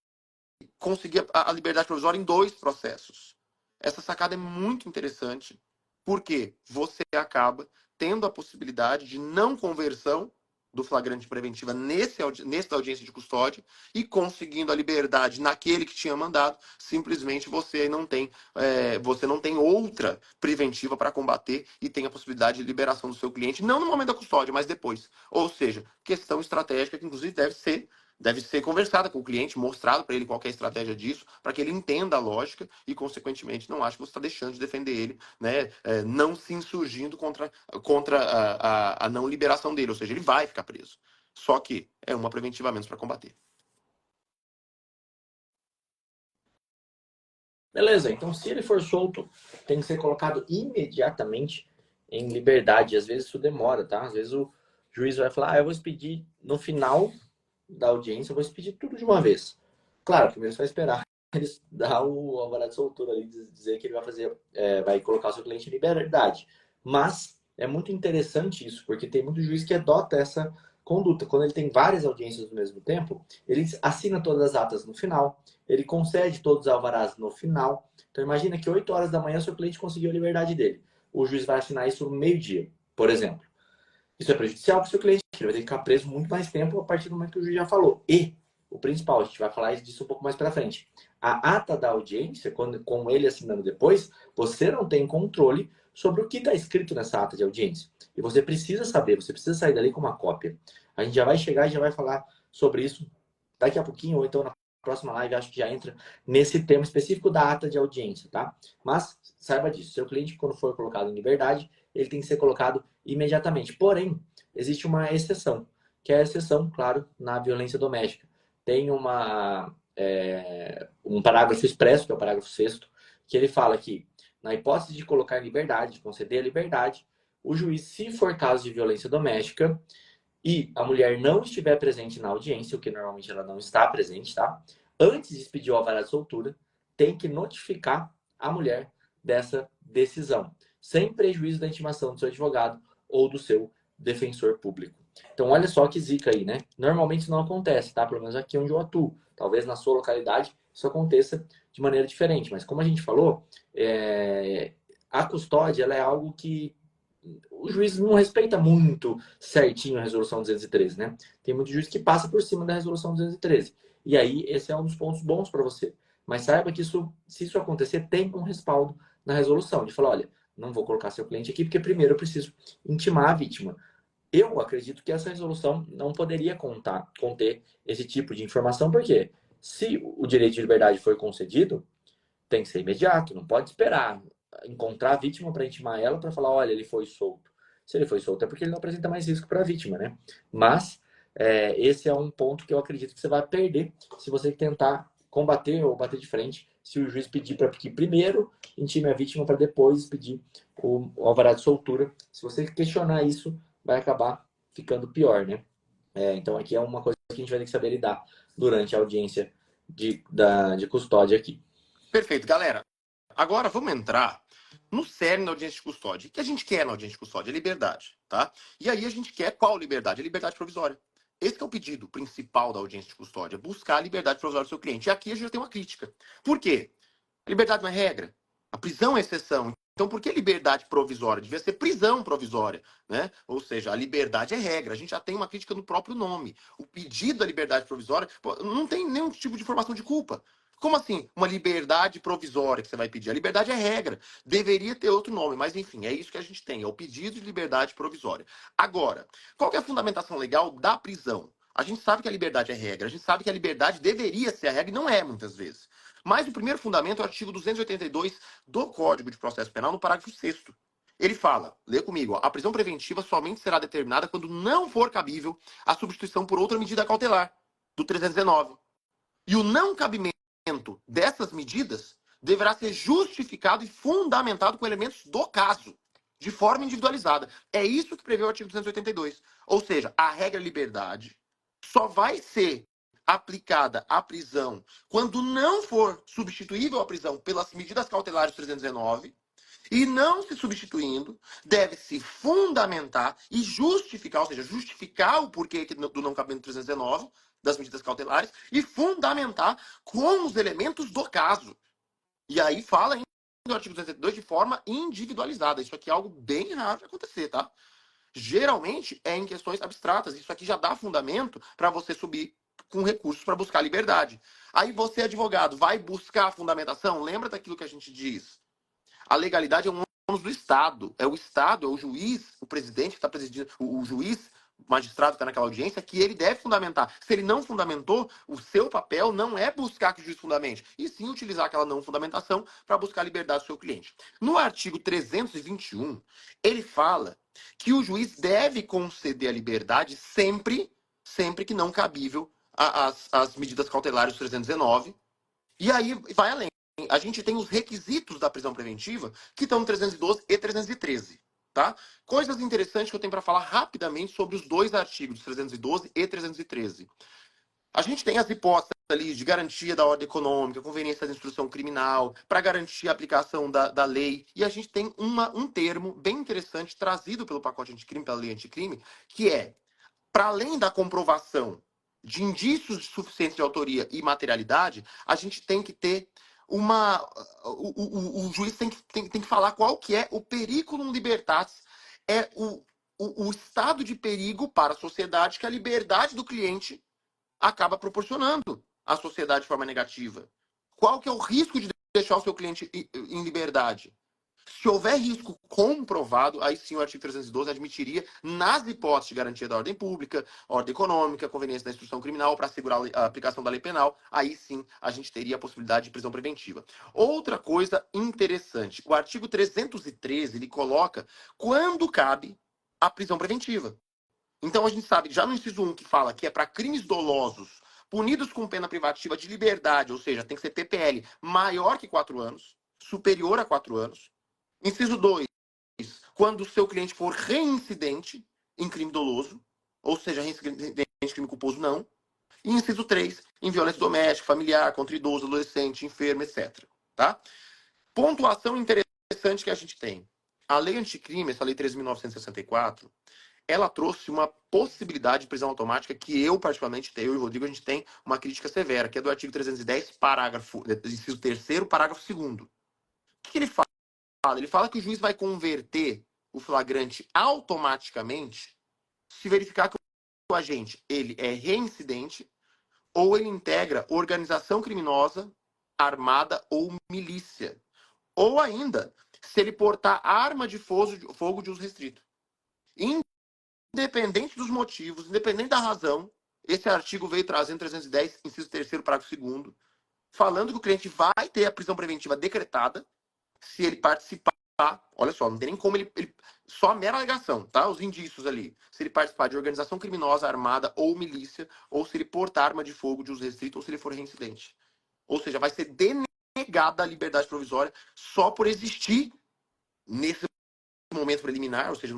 conseguir a liberdade provisória em dois processos. Essa sacada é muito interessante, porque você acaba tendo a possibilidade de não conversão do flagrante preventiva nessa audiência de custódia e conseguindo a liberdade naquele que tinha mandado, simplesmente você não tem outra preventiva para combater e tem a possibilidade de liberação do seu cliente, não no momento da custódia, mas depois. Ou seja, questão estratégica que inclusive deve ser conversada com o cliente, mostrado para ele qual é a estratégia disso, para que ele entenda a lógica e, consequentemente, não ache que você está deixando de defender ele, né? Não se insurgindo contra a não liberação dele, ou seja, ele vai ficar preso. Só que é uma preventiva a menos para combater. Beleza, então se ele for solto, tem que ser colocado imediatamente em liberdade. Às vezes isso demora, tá? Às vezes o juiz vai falar, eu vou expedir no final da audiência, eu vou expedir tudo de uma vez. Claro, primeiro você vai esperar ele dar o alvará de soltura ali, dizer que ele vai fazer, vai colocar o seu cliente em liberdade. Mas é muito interessante isso, porque tem muito juiz que adota essa conduta. Quando ele tem várias audiências ao mesmo tempo, ele assina todas as atas no final, ele concede todos os alvarás no final. Então imagina que 8 horas da manhã o seu cliente conseguiu a liberdade dele. O juiz vai assinar isso no meio-dia, por exemplo. Isso é prejudicial para o seu cliente, ele vai ter que ficar preso muito mais tempo a partir do momento que o juiz já falou. E o principal, a gente vai falar disso um pouco mais para frente. A ata da audiência, com ele assinando depois, você não tem controle sobre o que está escrito nessa ata de audiência. E você precisa saber, você precisa sair dali com uma cópia. A gente já vai chegar e já vai falar sobre isso daqui a pouquinho, ou então na próxima live, acho que já entra nesse tema específico da ata de audiência, tá? Mas saiba disso, seu cliente, quando for colocado em liberdade, ele tem que ser colocado imediatamente. Porém, existe uma exceção, que é a exceção, claro, na violência doméstica. Tem um parágrafo expresso, que é o parágrafo 6º, que ele fala que, na hipótese de colocar em liberdade, de conceder a liberdade, o juiz, se for caso de violência doméstica e a mulher não estiver presente na audiência, o que normalmente ela não está presente, tá? Antes de expedir o alvará de soltura, tem que notificar a mulher dessa decisão, sem prejuízo da intimação do seu advogado ou do seu defensor público. Então, olha só que zica aí, né? Normalmente isso não acontece, tá? Pelo menos aqui onde eu atuo. Talvez na sua localidade isso aconteça de maneira diferente. Mas como a gente falou, a custódia ela é algo que o juiz não respeita muito certinho a resolução 213, né? Tem muito juiz que passa por cima da resolução 213. E aí, esse é um dos pontos bons para você. Mas saiba que isso, se isso acontecer, tem um respaldo na resolução, de falar, olha, não vou colocar seu cliente aqui, porque primeiro eu preciso intimar a vítima. Eu acredito que essa resolução não poderia conter esse tipo de informação, porque se o direito de liberdade foi concedido, tem que ser imediato, não pode esperar encontrar a vítima para intimar ela para falar, olha, ele foi solto. Se ele foi solto é porque ele não apresenta mais risco para a vítima, né? Mas esse é um ponto que eu acredito que você vai perder se você tentar combater ou bater de frente, se o juiz pedir para que primeiro intime a vítima para depois pedir o alvará de soltura. Se você questionar isso, vai acabar ficando pior, né? Então aqui é uma coisa que a gente vai ter que saber lidar durante a audiência de custódia aqui. Perfeito, galera. Agora vamos entrar no cerne da audiência de custódia. O que a gente quer na audiência de custódia? É liberdade, tá? E aí a gente quer qual liberdade? A liberdade provisória. Esse que é o pedido principal da audiência de custódia, buscar a liberdade provisória do seu cliente. E aqui a gente já tem uma crítica. Por quê? A liberdade não é regra. A prisão é exceção. Então, por que liberdade provisória? Devia ser prisão provisória, né? Ou seja, a liberdade é regra. A gente já tem uma crítica no próprio nome. O pedido da liberdade provisória não tem nenhum tipo de formação de culpa. Como assim? Uma liberdade provisória que você vai pedir? A liberdade é regra. Deveria ter outro nome, mas enfim, é isso que a gente tem. É o pedido de liberdade provisória. Agora, qual que é a fundamentação legal da prisão? A gente sabe que a liberdade é regra. A gente sabe que a liberdade deveria ser a regra e não é, muitas vezes. Mas o primeiro fundamento é o artigo 282 do Código de Processo Penal, no parágrafo 6º. Ele fala, lê comigo, ó, a prisão preventiva somente será determinada quando não for cabível a substituição por outra medida cautelar, do 319. E o não cabimento dessas medidas deverá ser justificado e fundamentado com elementos do caso, de forma individualizada. É isso que prevê o artigo 282. Ou seja, a regra liberdade só vai ser aplicada à prisão quando não for substituível a prisão pelas medidas cautelares 319 e não se substituindo, deve-se fundamentar e justificar, ou seja, justificar o porquê do não cabimento 319 das medidas cautelares e fundamentar com os elementos do caso. E aí fala no artigo 202 de forma individualizada. Isso aqui é algo bem raro de acontecer, tá? Geralmente é em questões abstratas. Isso aqui já dá fundamento para você subir com recursos para buscar liberdade. Aí você, advogado, vai buscar a fundamentação? Lembra daquilo que a gente diz? A legalidade é um ônus do Estado. É o Estado, é o juiz, o presidente que está presidindo, o juiz, o magistrado que está naquela audiência, que ele deve fundamentar. Se ele não fundamentou, o seu papel não é buscar que o juiz fundamente, e sim utilizar aquela não fundamentação para buscar a liberdade do seu cliente. No artigo 321, ele fala que o juiz deve conceder a liberdade sempre que não cabível as medidas cautelares do 319. E aí vai além. A gente tem os requisitos da prisão preventiva que estão no 312 e 313. Tá? Coisas interessantes que eu tenho para falar rapidamente sobre os dois artigos, 312 e 313. A gente tem as hipóteses ali de garantia da ordem econômica, conveniência da instrução criminal, para garantir a aplicação da lei. E a gente tem um termo bem interessante trazido pelo pacote anticrime, pela lei anticrime, que é, para além da comprovação de indícios suficientes de autoria e materialidade, a gente tem que ter uma. O juiz tem que falar qual que é o periculum libertatis, é o estado de perigo para a sociedade que a liberdade do cliente acaba proporcionando à sociedade de forma negativa. Qual que é o risco de deixar o seu cliente em liberdade? Se houver risco comprovado, aí sim o artigo 312 admitiria, nas hipóteses de garantia da ordem pública, ordem econômica, conveniência da instrução criminal para assegurar a aplicação da lei penal, aí sim a gente teria a possibilidade de prisão preventiva. Outra coisa interessante, o artigo 313 ele coloca quando cabe a prisão preventiva. Então a gente sabe, já no inciso 1 que fala que é para crimes dolosos punidos com pena privativa de liberdade, ou seja, tem que ser PPL maior que 4 anos, superior a 4 anos. Inciso 2, quando o seu cliente for reincidente em crime doloso, ou seja, reincidente em crime culposo, não. E inciso 3, em violência doméstica, familiar, contra idoso, adolescente, enfermo, etc. Tá? Pontuação interessante que a gente tem. A lei anticrime, essa lei 13.964, ela trouxe uma possibilidade de prisão automática que eu, particularmente, eu e o Rodrigo, a gente tem uma crítica severa, que é do artigo 310, parágrafo, inciso 3º, parágrafo 2º. O que ele fala? Ele fala que o juiz vai converter o flagrante automaticamente se verificar que o agente ele é reincidente ou ele integra organização criminosa, armada ou milícia. Ou ainda, se ele portar arma de fogo de uso restrito. Independente dos motivos, independente da razão, esse artigo veio trazendo 310, inciso 3º, parágrafo 2º, falando que o cliente vai ter a prisão preventiva decretada se ele participar. Olha só, não tem nem como ele só a mera alegação, tá? Os indícios ali. Se ele participar de organização criminosa, armada ou milícia, ou se ele portar arma de fogo de uso restrito, ou se ele for reincidente. Ou seja, vai ser denegada a liberdade provisória só por existir nesse momento preliminar, ou seja,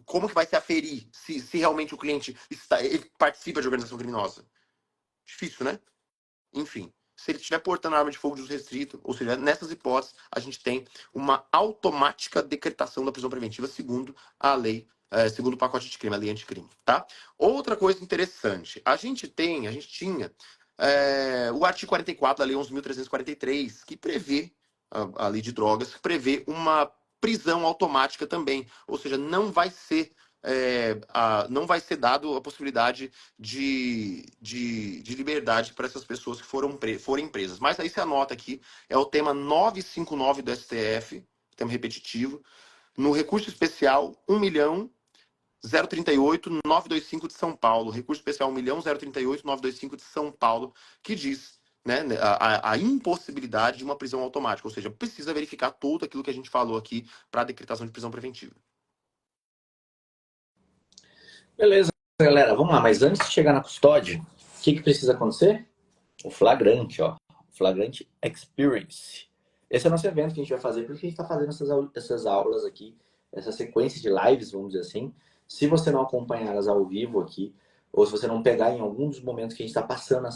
como que vai se aferir se realmente o cliente ele participa de organização criminosa? Difícil, né? Enfim, se ele estiver portando arma de fogo de uso restrito, ou seja, nessas hipóteses, a gente tem uma automática decretação da prisão preventiva segundo a lei, segundo o pacote de crime, a lei anticrime, tá? Outra coisa interessante, a gente tinha o artigo 44 da lei 11.343, que prevê, a lei de drogas, que prevê uma prisão automática também, ou seja, não vai ser dado a possibilidade de liberdade para essas pessoas que forem presas. Mas aí você anota aqui, é o tema 959 do STF, tema repetitivo, no recurso especial 1.038.925 de São Paulo, recurso especial 1.038.925 de São Paulo, que diz, né, a impossibilidade de uma prisão automática, ou seja, precisa verificar tudo aquilo que a gente falou aqui para a decretação de prisão preventiva. Beleza, galera, vamos lá. Mas antes de chegar na custódia, o que precisa acontecer? O flagrante, ó. O flagrante experience. Esse é o nosso evento que a gente vai fazer, porque a gente está fazendo essas aulas aqui, essa sequência de lives, vamos dizer assim. Se você não acompanhar elas ao vivo aqui, ou se você não pegar em algum dos momentos que a gente está passando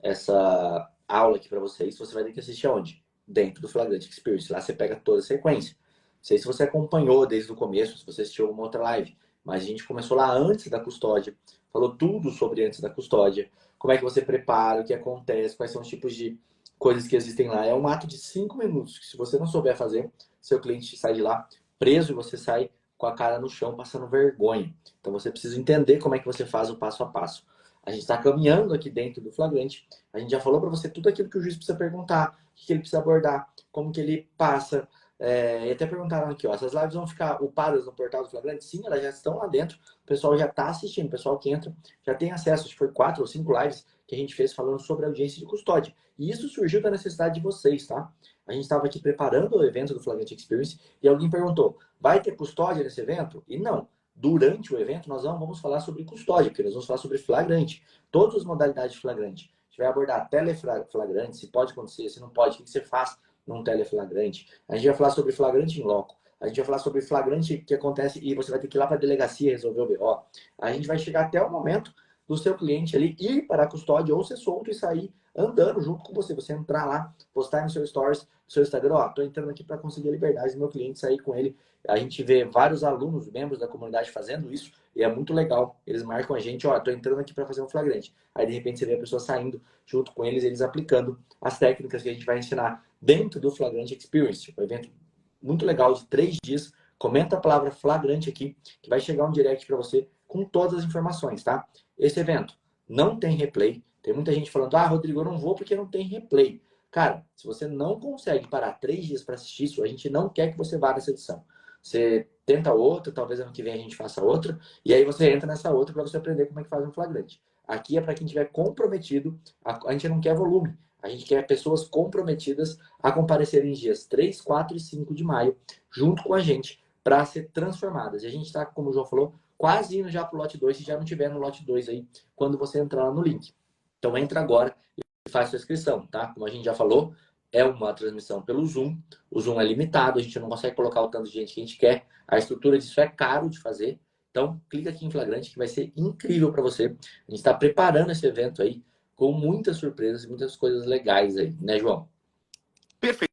essa aula aqui para vocês, você vai ter que assistir aonde? Dentro do flagrante experience. Lá você pega toda a sequência. Não sei se você acompanhou desde o começo, se você assistiu uma outra live, mas a gente começou lá antes da custódia, falou tudo sobre antes da custódia, como é que você prepara, o que acontece, quais são os tipos de coisas que existem lá. É um ato de 5 minutos, que se você não souber fazer, seu cliente sai de lá preso e você sai com a cara no chão, passando vergonha. Então você precisa entender como é que você faz o passo a passo. A gente está caminhando aqui dentro do flagrante, a gente já falou para você tudo aquilo que o juiz precisa perguntar, o que ele precisa abordar, como que ele passa. E até perguntaram aqui, ó, essas lives vão ficar upadas no portal do flagrante? Sim, elas já estão lá dentro, o pessoal já está assistindo, o pessoal que entra já tem acesso. Acho que foi 4 ou 5 lives que a gente fez falando sobre audiência de custódia. E isso surgiu da necessidade de vocês, tá? A gente estava aqui preparando o evento do Flagrante Experience e alguém perguntou, vai ter custódia nesse evento? E não. Durante o evento, nós não vamos falar sobre custódia, porque nós vamos falar sobre flagrante. Todas as modalidades de flagrante. A gente vai abordar teleflagrante, se pode acontecer, se não pode, o que você faz num teleflagrante. A gente vai falar sobre flagrante em loco. A gente vai falar sobre flagrante que acontece e você vai ter que ir lá para a delegacia resolver o BO. A gente vai chegar até o momento do seu cliente ali ir para a custódia ou ser solto e sair andando junto com você. Você entrar lá, postar no seu stories, no seu Instagram, ó, tô entrando aqui para conseguir a liberdade do meu cliente, sair com ele. A gente vê vários alunos, membros da comunidade fazendo isso e é muito legal. Eles marcam a gente, ó, tô entrando aqui para fazer um flagrante. Aí de repente você vê a pessoa saindo junto com eles, eles aplicando as técnicas que a gente vai ensinar dentro do Flagrante Experience. Um evento muito legal de 3 dias. Comenta a palavra flagrante aqui, que vai chegar um direct para você com todas as informações, tá? Esse evento não tem replay. Tem muita gente falando, ah, Rodrigo, eu não vou porque não tem replay. Cara, se você não consegue parar 3 dias para assistir isso, a gente não quer que você vá nessa edição. Você tenta outra, talvez ano que vem a gente faça outra, e aí você entra nessa outra para você aprender como é que faz um flagrante. Aqui é para quem estiver comprometido, a gente não quer volume, a gente quer pessoas comprometidas a comparecerem em dias 3, 4 e 5 de maio, junto com a gente, para ser transformadas. E a gente está, como o João falou, quase indo já para o lote 2, se já não tiver no lote 2 aí, quando você entrar lá no link. Então entra agora e faz sua inscrição, tá? Como a gente já falou, é uma transmissão pelo Zoom. O Zoom é limitado, a gente não consegue colocar o tanto de gente que a gente quer. A estrutura disso é caro de fazer. Então, clica aqui em Flagrante que vai ser incrível para você. A gente está preparando esse evento aí com muitas surpresas e muitas coisas legais aí, né, João? Perfeito.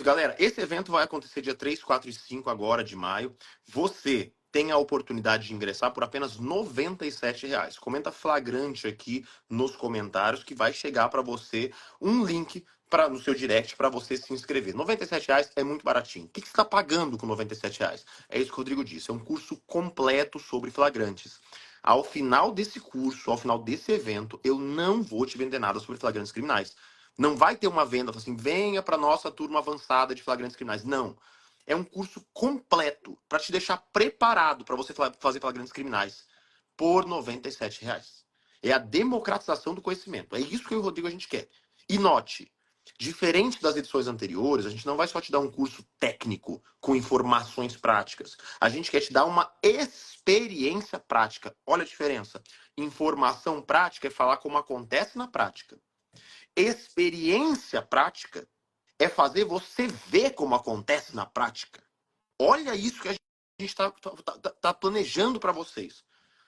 Galera, esse evento vai acontecer dia 3, 4 e 5 agora de maio. Você tem a oportunidade de ingressar por apenas R$ 97. Comenta flagrante aqui nos comentários que vai chegar para você um link no seu direct para você se inscrever. R$ 97 é muito baratinho. O que você está pagando com R$ 97? É isso que o Rodrigo disse. É um curso completo sobre flagrantes. Ao final desse curso, ao final desse evento, eu não vou te vender nada sobre flagrantes criminais. Não vai ter uma venda assim, venha para nossa turma avançada de flagrantes criminais. Não. É um curso completo para te deixar preparado para você fazer flagrantes criminais por R$ 97. É a democratização do conhecimento. É isso que eu e o Rodrigo a gente quer. E note, diferente das edições anteriores, a gente não vai só te dar um curso técnico com informações práticas. A gente quer te dar uma experiência prática. Olha a diferença. Informação prática é falar como acontece na prática. Experiência prática é fazer você ver como acontece na prática. Olha isso que a gente está planejando para vocês.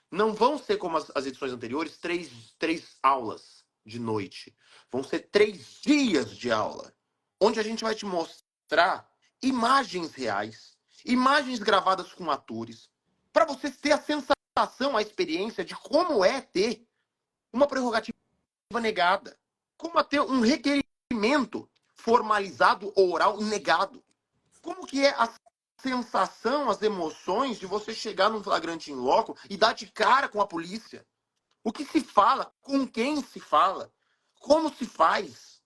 Não vão ser como as edições anteriores, três aulas de noite. Vão ser 3 dias de aula, onde a gente vai te mostrar imagens reais, imagens gravadas com atores, para você ter a sensação, a experiência de como é ter uma prerrogativa negada, como é ter um requerimento formalizado ou oral negado. Como que é a sensação, as emoções de você chegar num flagrante em loco e dar de cara com a polícia? O que se fala? Com quem se fala? Como se faz?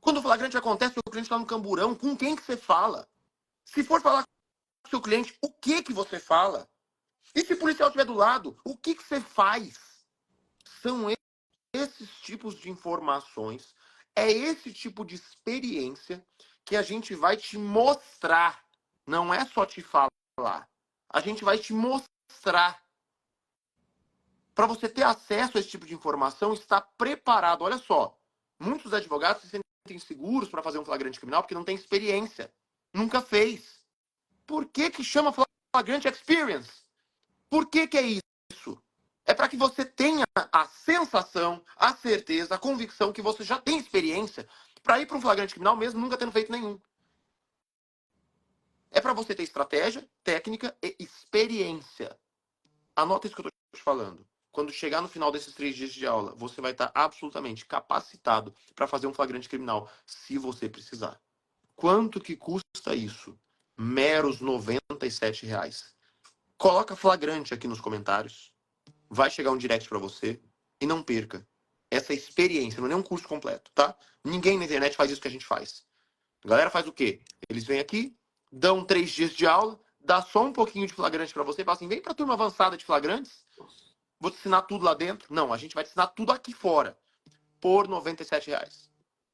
Quando o flagrante acontece, o cliente está no camburão, com quem que você fala? Se for falar com o seu cliente, o que que você fala? E se o policial estiver do lado, o que que você faz? São esses tipos de informações, é esse tipo de experiência que a gente vai te mostrar. Não é só te falar. A gente vai te mostrar. Para você ter acesso a esse tipo de informação, estar preparado. Olha só, muitos advogados se sentem seguros para fazer um flagrante criminal porque não tem experiência. Nunca fez. Por que que chama flagrante experience? Por que que é isso? É para que você tenha a sensação, a certeza, a convicção que você já tem experiência para ir para um flagrante criminal mesmo nunca tendo feito nenhum. É para você ter estratégia, técnica e experiência. Anota isso que eu estou te falando. Quando chegar no final desses 3 dias de aula, você vai estar absolutamente capacitado para fazer um flagrante criminal, se você precisar. Quanto que custa isso? Meros R$ 97. Coloca flagrante aqui nos comentários. Vai chegar um direct para você e não perca essa experiência. Não é nem um curso completo, tá? Ninguém na internet faz isso que a gente faz. A galera faz o quê? Eles vêm aqui, dão 3 dias de aula, dá só um pouquinho de flagrante para você e fala assim, vem pra turma avançada de flagrantes, vou te ensinar tudo lá dentro. Não, a gente vai te ensinar tudo aqui fora, por R$ 97.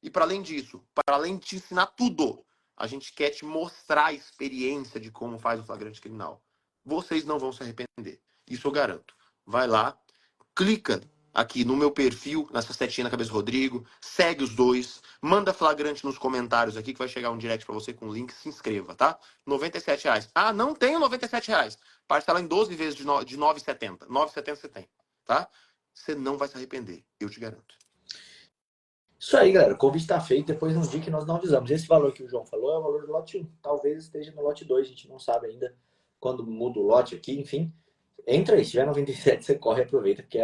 E para além disso, para além de te ensinar tudo, a gente quer te mostrar a experiência de como faz o flagrante criminal. Vocês não vão se arrepender. Isso eu garanto. Vai lá, clica aqui no meu perfil, nessa setinha na cabeça do Rodrigo, segue os dois, manda flagrante nos comentários aqui que vai chegar um direct para você com o link, se inscreva, tá? R$ 97. Ah, não tenho R$ 97. Parcela em 12 vezes de 9,70. 9,70 você tem, tá? Você não vai se arrepender, eu te garanto. Isso aí, galera. O convite está feito depois de um dia que nós não avisamos. Esse valor que o João falou é o valor do lote 1. Talvez esteja no lote 2, a gente não sabe ainda quando muda o lote aqui, enfim. Entra aí, se tiver 97, você corre e aproveita, porque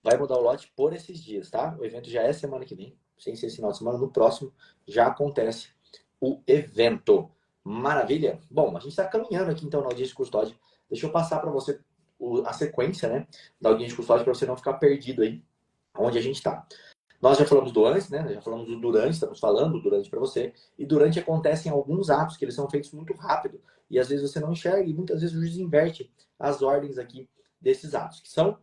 vai mudar o lote por esses dias, tá? O evento já é semana que vem, sem ser esse final de semana. No próximo já acontece o evento. Maravilha? Bom, a gente está caminhando aqui então na audiência de custódia. Deixa eu passar para você a sequência, né, da audiência de custódia para você não ficar perdido aí onde a gente está. Nós já falamos do antes, né? Já falamos do durante, estamos falando do durante para você. E durante acontecem alguns atos que eles são feitos muito rápido. E às vezes você não enxerga e muitas vezes o juiz inverte as ordens aqui desses atos. Que são,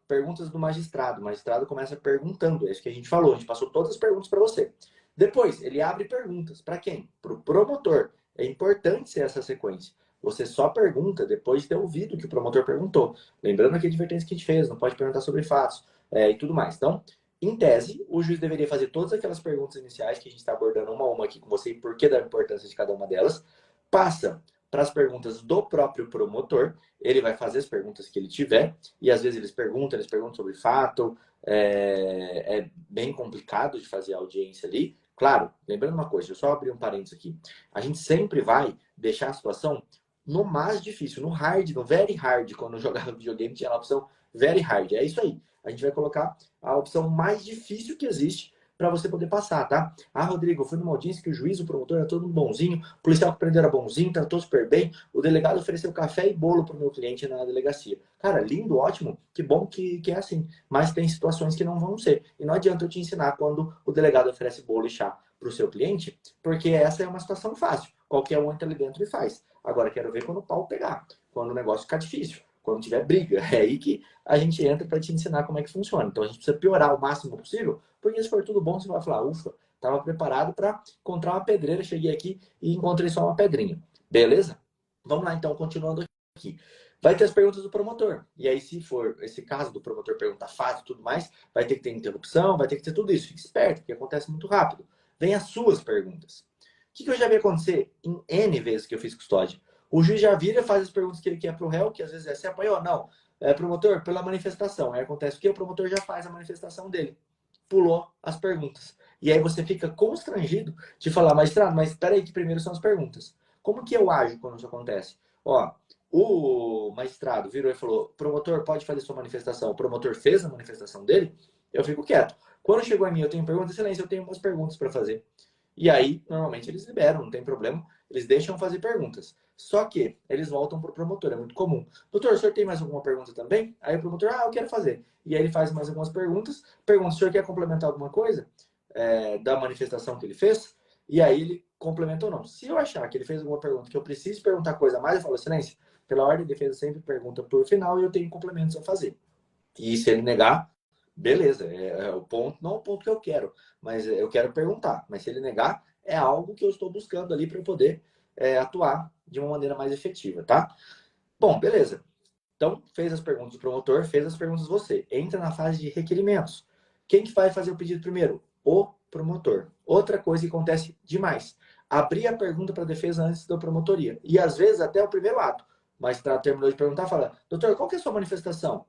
perguntas do magistrado. O magistrado começa perguntando. É isso que a gente falou. A gente passou todas as perguntas para você. Depois, ele abre perguntas. Para quem? Para o promotor. É importante ser essa sequência. Você só pergunta depois de ter ouvido o que o promotor perguntou. Lembrando aqui a advertência que a gente fez. Não pode perguntar sobre fatos e tudo mais. Então, em tese, o juiz deveria fazer todas aquelas perguntas iniciais que a gente está abordando uma a uma aqui com você e por que da importância de cada uma delas. Passa para as perguntas do próprio promotor. Ele vai fazer as perguntas que ele tiver e às vezes eles perguntam sobre fato. É bem complicado de fazer a audiência ali. Claro, lembrando uma coisa, eu só abrir um parênteses aqui. A gente sempre vai deixar a situação no mais difícil, no hard, no very hard. Quando eu jogava videogame tinha a opção very hard. É isso aí. A gente vai colocar a opção mais difícil que existe para você poder passar, tá? Ah, Rodrigo, eu fui numa audiência que o juiz, o promotor era todo mundo bonzinho, o policial que prendeu era bonzinho, tratou super bem, o delegado ofereceu café e bolo pro meu cliente na delegacia. Cara, lindo, ótimo, que bom que é assim, mas tem situações que não vão ser. E não adianta eu te ensinar quando o delegado oferece bolo e chá pro seu cliente, porque essa é uma situação fácil. Qualquer um entra ali dentro e faz. Agora, quero ver quando o pau pegar, quando o negócio ficar difícil, quando tiver briga. É aí que a gente entra para te ensinar como é que funciona. Então, a gente precisa piorar o máximo possível, porque se for tudo bom, você vai falar, ufa, estava preparado para encontrar uma pedreira, cheguei aqui e encontrei só uma pedrinha. Beleza? Vamos lá, então, continuando aqui. Vai ter as perguntas do promotor. E aí, se for esse caso do promotor perguntar fácil e tudo mais, vai ter que ter interrupção, vai ter que ter tudo isso. Fique esperto, porque acontece muito rápido. Vem as suas perguntas. O que eu já vi acontecer em N vezes que eu fiz custódia? O juiz já vira e faz as perguntas que ele quer para o réu, que às vezes é, você apanhou? Não. Promotor, pela manifestação. Aí acontece o que? O promotor já faz a manifestação dele. Pulou as perguntas. E aí você fica constrangido de falar, magistrado, mas espera aí que primeiro são as perguntas. Como que eu ajo quando isso acontece? Ó, o magistrado virou e falou, promotor, pode fazer sua manifestação. O promotor fez a manifestação dele, eu fico quieto. Quando chegou a mim, eu tenho perguntas, excelência, eu tenho umas perguntas para fazer. E aí, normalmente, eles liberam, não tem problema, eles deixam fazer perguntas. Só que eles voltam para o promotor, é muito comum. Doutor, o senhor tem mais alguma pergunta também? Aí o promotor, eu quero fazer. E aí ele faz mais algumas perguntas, pergunta, o senhor quer complementar alguma coisa da manifestação que ele fez? E aí ele complementa ou não. Se eu achar que ele fez alguma pergunta que eu preciso perguntar coisa a mais, eu falo, excelência, pela ordem de defesa sempre pergunta por final e eu tenho complementos a fazer. E se ele negar, beleza, é o ponto, não é o ponto que eu quero, mas eu quero perguntar. Mas se ele negar, é algo que eu estou buscando ali para eu poder atuar de uma maneira mais efetiva, tá? Bom, beleza. Então, fez as perguntas do promotor, fez as perguntas você. Entra na fase de requerimentos. Quem que vai fazer o pedido primeiro? O promotor. Outra coisa que acontece demais. Abrir a pergunta para a defesa antes da promotoria. E às vezes até o primeiro ato. Mas para terminou de perguntar, fala, doutor, qual que é a sua manifestação?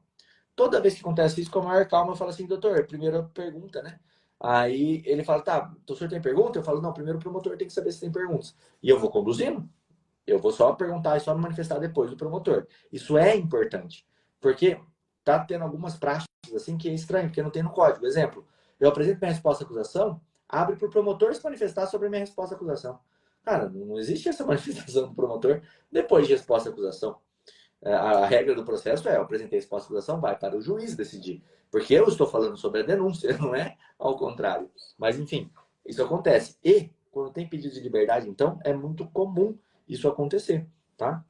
Toda vez que acontece isso, com a maior calma, eu falo assim, doutor, primeira pergunta, né? Aí ele fala, tá, o senhor tem pergunta? Eu falo, não, primeiro o promotor tem que saber se tem perguntas. E eu vou conduzindo. Eu vou só perguntar e só me manifestar depois do promotor. Isso é importante, porque tá tendo algumas práticas assim que é estranho, porque não tem no código. Exemplo, eu apresento minha resposta à acusação, abre para o promotor se manifestar sobre a minha resposta à acusação. Cara, não existe essa manifestação do promotor depois de resposta à acusação. A regra do processo é, eu apresentei a resposta à acusação, vai para o juiz decidir. Porque eu estou falando sobre a denúncia, não é ao contrário. Mas, enfim, isso acontece. E, quando tem pedido de liberdade, então, é muito comum isso acontecer, tá?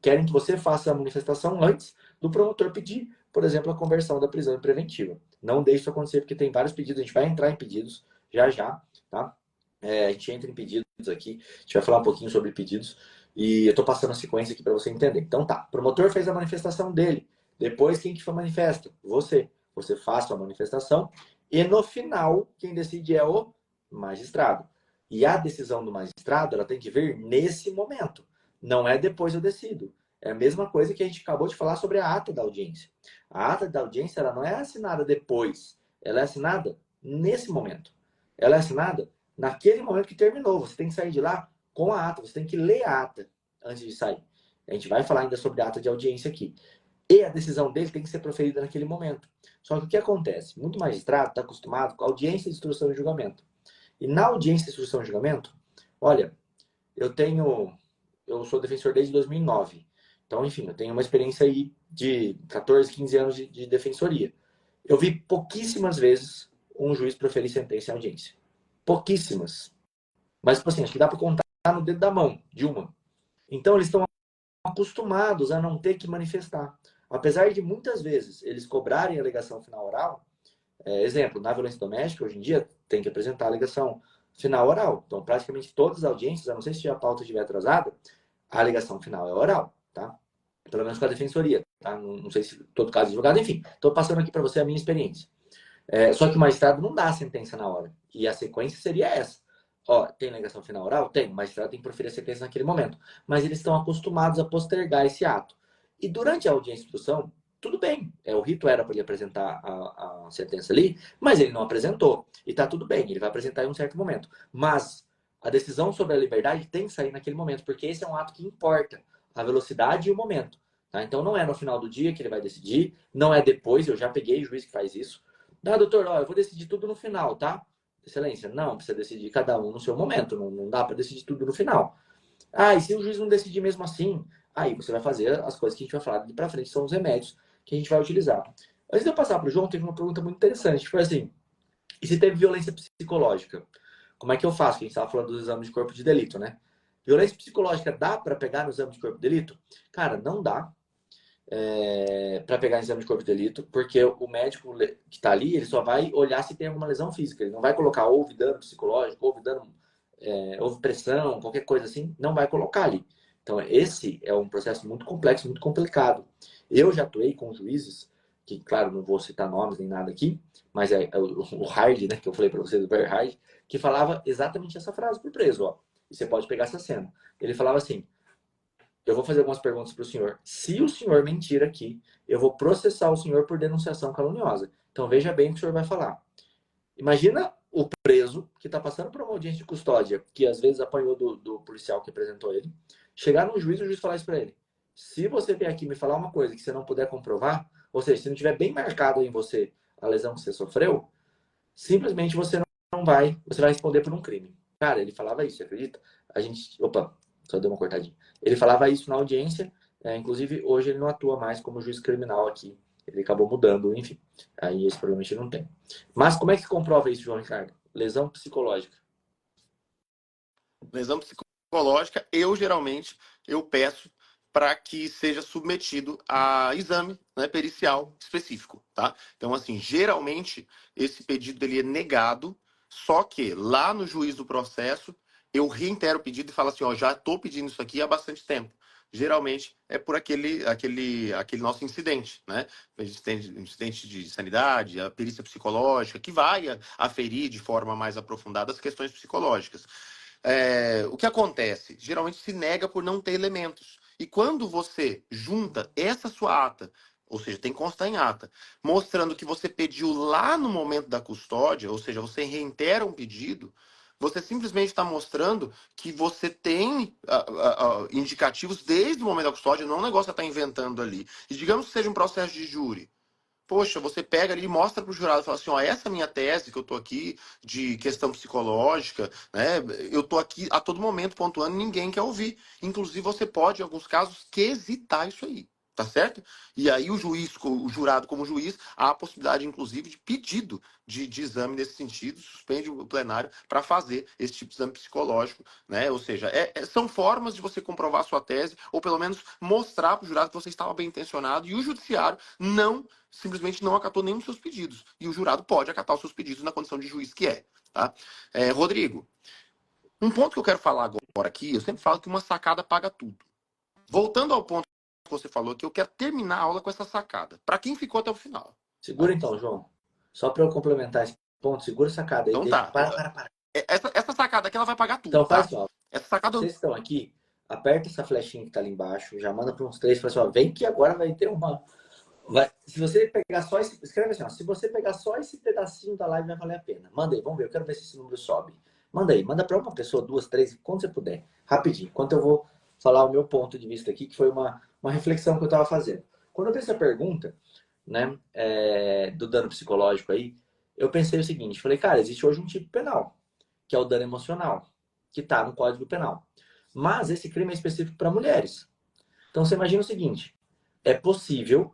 Querem que você faça a manifestação antes do promotor pedir, por exemplo, a conversão da prisão preventiva. Não deixe isso acontecer, porque tem vários pedidos, a gente vai entrar em pedidos já já, tá? A gente entra em pedidos aqui, a gente vai falar um pouquinho sobre pedidos, e eu estou passando a sequência aqui para você entender. Então tá, o promotor fez a manifestação dele, depois quem que foi manifesta? Você. Você faz a manifestação, e no final, quem decide é o magistrado. E a decisão do magistrado, ela tem que vir nesse momento. Não é depois eu decido. É a mesma coisa que a gente acabou de falar sobre a ata da audiência. A ata da audiência, ela não é assinada depois. Ela é assinada nesse momento. Ela é assinada naquele momento que terminou. Você tem que sair de lá com a ata. Você tem que ler a ata antes de sair. A gente vai falar ainda sobre a ata de audiência aqui. E a decisão dele tem que ser proferida naquele momento. Só que o que acontece? Muito magistrado está acostumado com a audiência de instrução e julgamento. E na audiência de instrução e julgamento, olha, eu sou defensor desde 2009. Então, enfim, eu tenho uma experiência aí de 14, 15 anos de defensoria. Eu vi pouquíssimas vezes um juiz proferir sentença em audiência. Pouquíssimas. Mas, tipo assim, acho que dá para contar no dedo da mão de uma. Então, eles estão acostumados a não ter que manifestar. Apesar de muitas vezes eles cobrarem a alegação final oral, exemplo, na violência doméstica, hoje em dia, tem que apresentar a alegação final oral. Então, praticamente todas as audiências, a não ser se a pauta estiver atrasada, a alegação final é oral, tá? Pelo menos com a defensoria, tá? Não sei se todo caso é advogado, enfim. Estou passando aqui para você a minha experiência. Só que o magistrado não dá a sentença na hora. E a sequência seria essa. Ó, tem alegação final oral? Tem. O magistrado tem que proferir a sentença naquele momento. Mas eles estão acostumados a postergar esse ato. E durante a audiência de instrução, tudo bem. O rito era para ele apresentar a sentença ali, mas ele não apresentou. E tá tudo bem, ele vai apresentar em um certo momento. Mas a decisão sobre a liberdade tem que sair naquele momento, porque esse é um ato que importa. A velocidade e o momento. Tá? Então não é no final do dia que ele vai decidir, não é depois, eu já peguei juiz que faz isso. Não, doutor, ó, eu vou decidir tudo no final, tá? Excelência, não, precisa decidir cada um no seu momento, não dá para decidir tudo no final. Ah, e se o juiz não decidir mesmo assim, aí você vai fazer as coisas que a gente vai falar de pra frente, são os remédios que a gente vai utilizar. Antes de eu passar para o João, teve uma pergunta muito interessante, foi assim, e se teve violência psicológica? Como é que eu faço? Que a gente estava falando dos exames de corpo de delito, né? Violência psicológica dá para pegar no exame de corpo de delito? Cara, não dá para pegar no exame de corpo de delito, porque o médico que está ali, ele só vai olhar se tem alguma lesão física. Ele não vai colocar houve dano psicológico, houve dano, houve pressão, qualquer coisa assim, não vai colocar ali. Então, esse é um processo muito complexo, muito complicado. Eu já atuei com juízes, que, claro, não vou citar nomes nem nada aqui, mas é o Hard, né, que eu falei para vocês, o Very Hard, que falava exatamente essa frase pro preso, ó. E você pode pegar essa cena. Ele falava assim: eu vou fazer algumas perguntas para o senhor. Se o senhor mentir aqui, eu vou processar o senhor por denunciação caluniosa. Então veja bem o que o senhor vai falar. Imagina o preso que está passando por uma audiência de custódia, que às vezes apanhou do policial que apresentou ele, chegar no juiz e o juiz falar isso para ele: se você vier aqui me falar uma coisa que você não puder comprovar, ou seja, se não tiver bem marcado em você a lesão que você sofreu, simplesmente você vai responder por um crime. Cara, ele falava isso, você acredita? A gente, opa, só deu uma cortadinha. Ele falava isso na audiência, inclusive hoje ele não atua mais como juiz criminal aqui. Ele acabou mudando, enfim. Aí esse problema a gente não tem. Mas como é que se comprova isso, João Ricardo? Lesão psicológica. Lesão psicológica, eu peço para que seja submetido a exame, né, pericial específico, tá? Então, assim, geralmente esse pedido ele é negado, só que lá no juiz do processo eu reitero o pedido e falo assim, ó, já estou pedindo isso aqui há bastante tempo. Geralmente é por aquele nosso incidente, né? Incidente de sanidade, a perícia psicológica, que vai aferir de forma mais aprofundada as questões psicológicas. O que acontece? Geralmente se nega por não ter elementos. E quando você junta essa sua ata, ou seja, tem que constar em ata, mostrando que você pediu lá no momento da custódia, ou seja, você reitera um pedido, você simplesmente está mostrando que você tem indicativos desde o momento da custódia, não é um negócio que você está inventando ali. E digamos que seja um processo de júri. Poxa, você pega ali e mostra para o jurado, fala assim, ó, essa é a minha tese que eu estou aqui de questão psicológica, né? Eu estou aqui a todo momento pontuando, ninguém quer ouvir. Inclusive, você pode, em alguns casos, quesitar isso aí, tá certo? E aí o jurado como juiz, há a possibilidade, inclusive, de pedido de exame nesse sentido, suspende o plenário para fazer esse tipo de exame psicológico, né? Ou seja, são formas de você comprovar a sua tese, ou pelo menos mostrar para o jurado que você estava bem intencionado, e o judiciário simplesmente não acatou nenhum dos seus pedidos. E o jurado pode acatar os seus pedidos na condição de juiz que é. Tá? Rodrigo, um ponto que eu quero falar agora aqui, eu sempre falo que uma sacada paga tudo. Voltando ao ponto que você falou, que eu quero terminar a aula com essa sacada. Para quem ficou até o final. Segura então, João. Só para eu complementar esse ponto, segura essa sacada aí. Então tá. Para. Essa sacada aqui ela vai pagar tudo, Então faz tá? assim, ó. Essa sacada. Vocês estão aqui, aperta essa flechinha que tá ali embaixo, já manda para uns três, fala assim, ó, vem que agora vai ter uma. Se você pegar só esse. Escreve assim, ó, se você pegar só esse pedacinho da live, vai valer a pena. Manda aí, vamos ver. Eu quero ver se esse número sobe. Manda aí, manda para uma pessoa, duas, três, quando você puder. Rapidinho. Enquanto eu vou falar o meu ponto de vista aqui, que foi uma reflexão que eu estava fazendo. Quando eu fiz essa pergunta, né, do dano psicológico aí, eu pensei o seguinte: falei, cara, existe hoje um tipo penal, que é o dano emocional, que está no Código Penal. Mas esse crime é específico para mulheres. Então você imagina o seguinte: é possível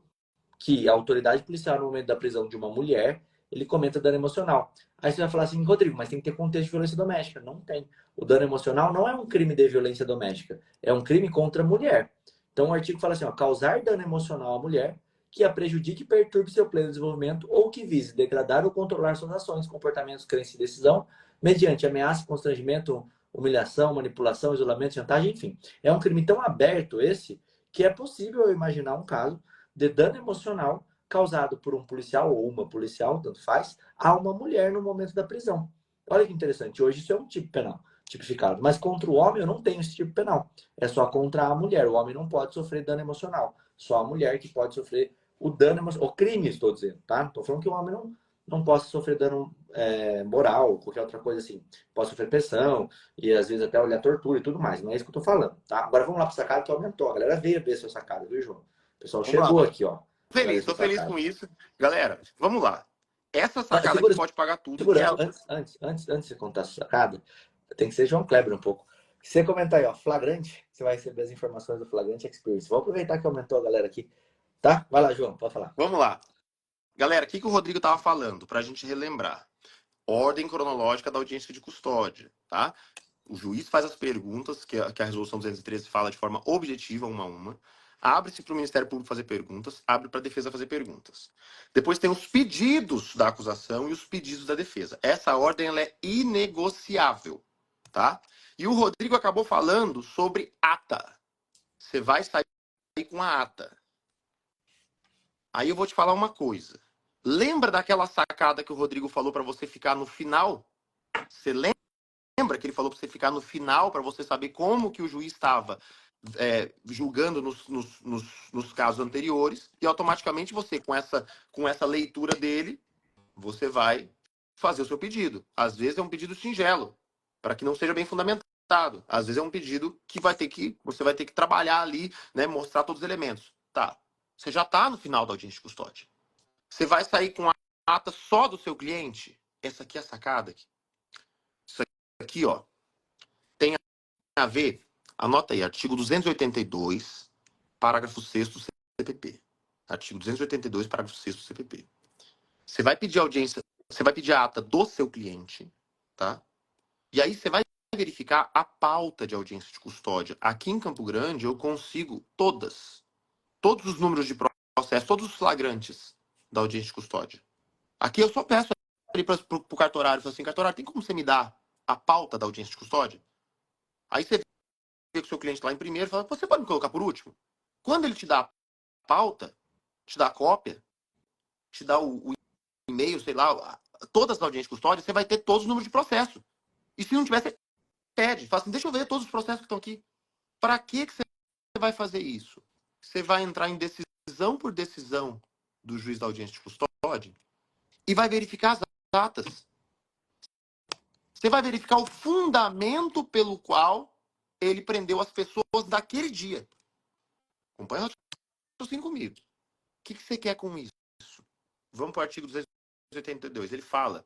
que a autoridade policial, no momento da prisão de uma mulher, ele cometa dano emocional. Aí você vai falar assim, Rodrigo, mas tem que ter contexto de violência doméstica. Não tem. O dano emocional não é um crime de violência doméstica, é um crime contra a mulher. Então o artigo fala assim, ó, causar dano emocional à mulher que a prejudique e perturbe seu pleno desenvolvimento ou que vise degradar ou controlar suas ações, comportamentos, crenças e decisão, mediante ameaça, constrangimento, humilhação, manipulação, isolamento, chantagem, enfim. É um crime tão aberto esse que é possível eu imaginar um caso de dano emocional causado por um policial ou uma policial, tanto faz, a uma mulher no momento da prisão. Olha que interessante, hoje isso é um tipo penal, tipificado. Mas contra o homem eu não tenho esse tipo penal. É só contra a mulher. O homem não pode sofrer dano emocional. Só a mulher que pode sofrer o dano emocional. O crime, estou dizendo, tá? Estou falando que o homem não possa sofrer dano moral, qualquer outra coisa assim. Pode sofrer pressão e às vezes até olhar tortura e tudo mais. Não é isso que eu estou falando, tá? Agora vamos lá para sacada que aumentou. A galera veio ver sua sacada, viu, João? O pessoal Vamos lá, chegou aqui, ó. tô feliz com isso. Galera, vamos lá. Essa sacada aqui Segura, pode pagar tudo. E segura. Antes de você contar a sacada, tem que ser João Kleber um pouco. Você comentar aí, ó, flagrante, você vai receber as informações do Flagrante Experience. Vou aproveitar que aumentou a galera aqui, tá? Vai lá, João, pode falar. vamos lá. Galera, o que o Rodrigo estava falando? Para a gente relembrar. Ordem cronológica da audiência de custódia, tá? O juiz faz as perguntas, que a resolução 213 fala de forma objetiva, uma a uma. Abre-se para o Ministério Público fazer perguntas, abre para a defesa fazer perguntas. Depois tem os pedidos da acusação e os pedidos da defesa. Essa ordem ela é inegociável, tá? E o Rodrigo acabou falando sobre ata. Você vai sair com a ata. Aí eu vou te falar uma coisa. Lembra daquela sacada que o Rodrigo falou para você ficar no final? Você lembra que ele falou para você ficar no final para você saber como que o juiz estava julgando nos casos anteriores e automaticamente você, com essa leitura dele, você vai fazer o seu pedido. Às vezes é um pedido singelo, para que não seja bem fundamentado. Às vezes é um pedido que você vai ter que trabalhar ali, né, mostrar todos os elementos. Tá. Você já está no final da audiência de custódia. Você vai sair com a ata só do seu cliente? Essa aqui é a sacada. Isso aqui, ó, tem a ver, anota aí, artigo 282, parágrafo 6º do CPP. Artigo 282, parágrafo 6º do CPP. Você vai pedir audiência, você vai pedir a ata do seu cliente, tá? E aí você vai verificar a pauta de audiência de custódia. Aqui em Campo Grande eu consigo todos os números de processo, todos os flagrantes da audiência de custódia. Aqui eu só peço ali para o cartorário, falo assim, cartorário, tem como você me dar a pauta da audiência de custódia? Aí você vê que o seu cliente lá em primeiro e fala, você pode me colocar por último? Quando ele te dá a pauta, te dá a cópia, te dá o e-mail, sei lá, todas as audiências de custódia, você vai ter todos os números de processo. E se não tiver, você pede. Fala assim, deixa eu ver todos os processos que estão aqui. Para que você vai fazer isso? Você vai entrar em decisão por decisão do juiz da audiência de custódia e vai verificar as datas. Você vai verificar o fundamento pelo qual ele prendeu as pessoas daquele dia. Acompanha o raciocínio comigo. O que você quer com isso? Vamos para o artigo 282. Ele fala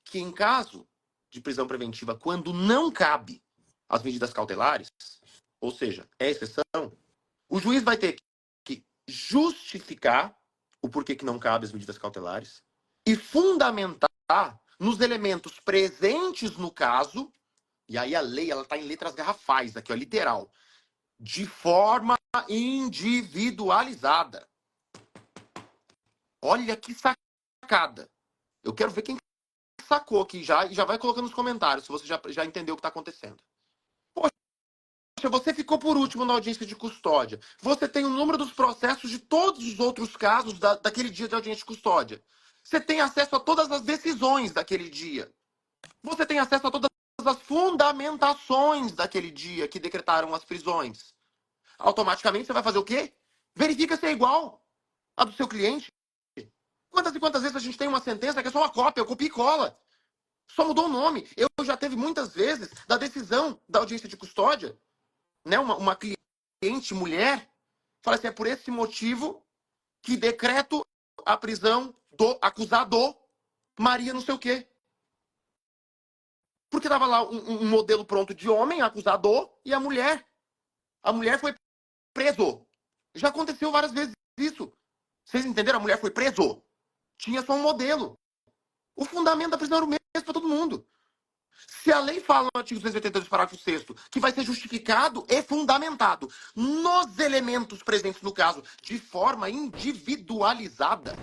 que em caso de prisão preventiva, quando não cabe as medidas cautelares, ou seja, é exceção, o juiz vai ter que justificar o porquê que não cabe as medidas cautelares e fundamentar nos elementos presentes no caso, e aí a lei ela está em letras garrafais, aqui, ó, literal, de forma individualizada. Olha que sacada. Eu quero ver quem sacou aqui já e já vai colocando nos comentários se você já entendeu o que está acontecendo. Poxa, você ficou por último na audiência de custódia. Você tem o número dos processos de todos os outros casos daquele dia de audiência de custódia. Você tem acesso a todas as decisões daquele dia. Você tem acesso a todas as fundamentações daquele dia que decretaram as prisões. Automaticamente você vai fazer o quê? Verifica se é igual a do seu cliente. Quantas e quantas vezes a gente tem uma sentença que é só uma cópia, copia e cola. Só mudou o nome. Eu já teve muitas vezes da decisão da audiência de custódia, né? Uma cliente mulher fala assim, é por esse motivo que decreto a prisão do acusado Maria não sei o quê. Porque tava lá um modelo pronto de homem, acusador, e a mulher. A mulher foi preso. Já aconteceu várias vezes isso. Vocês entenderam? A mulher foi preso. Tinha só um modelo. O fundamento da prisão era o mesmo para todo mundo. Se a lei fala no artigo 282, parágrafo 6º, que vai ser justificado e fundamentado nos elementos presentes no caso, de forma individualizada,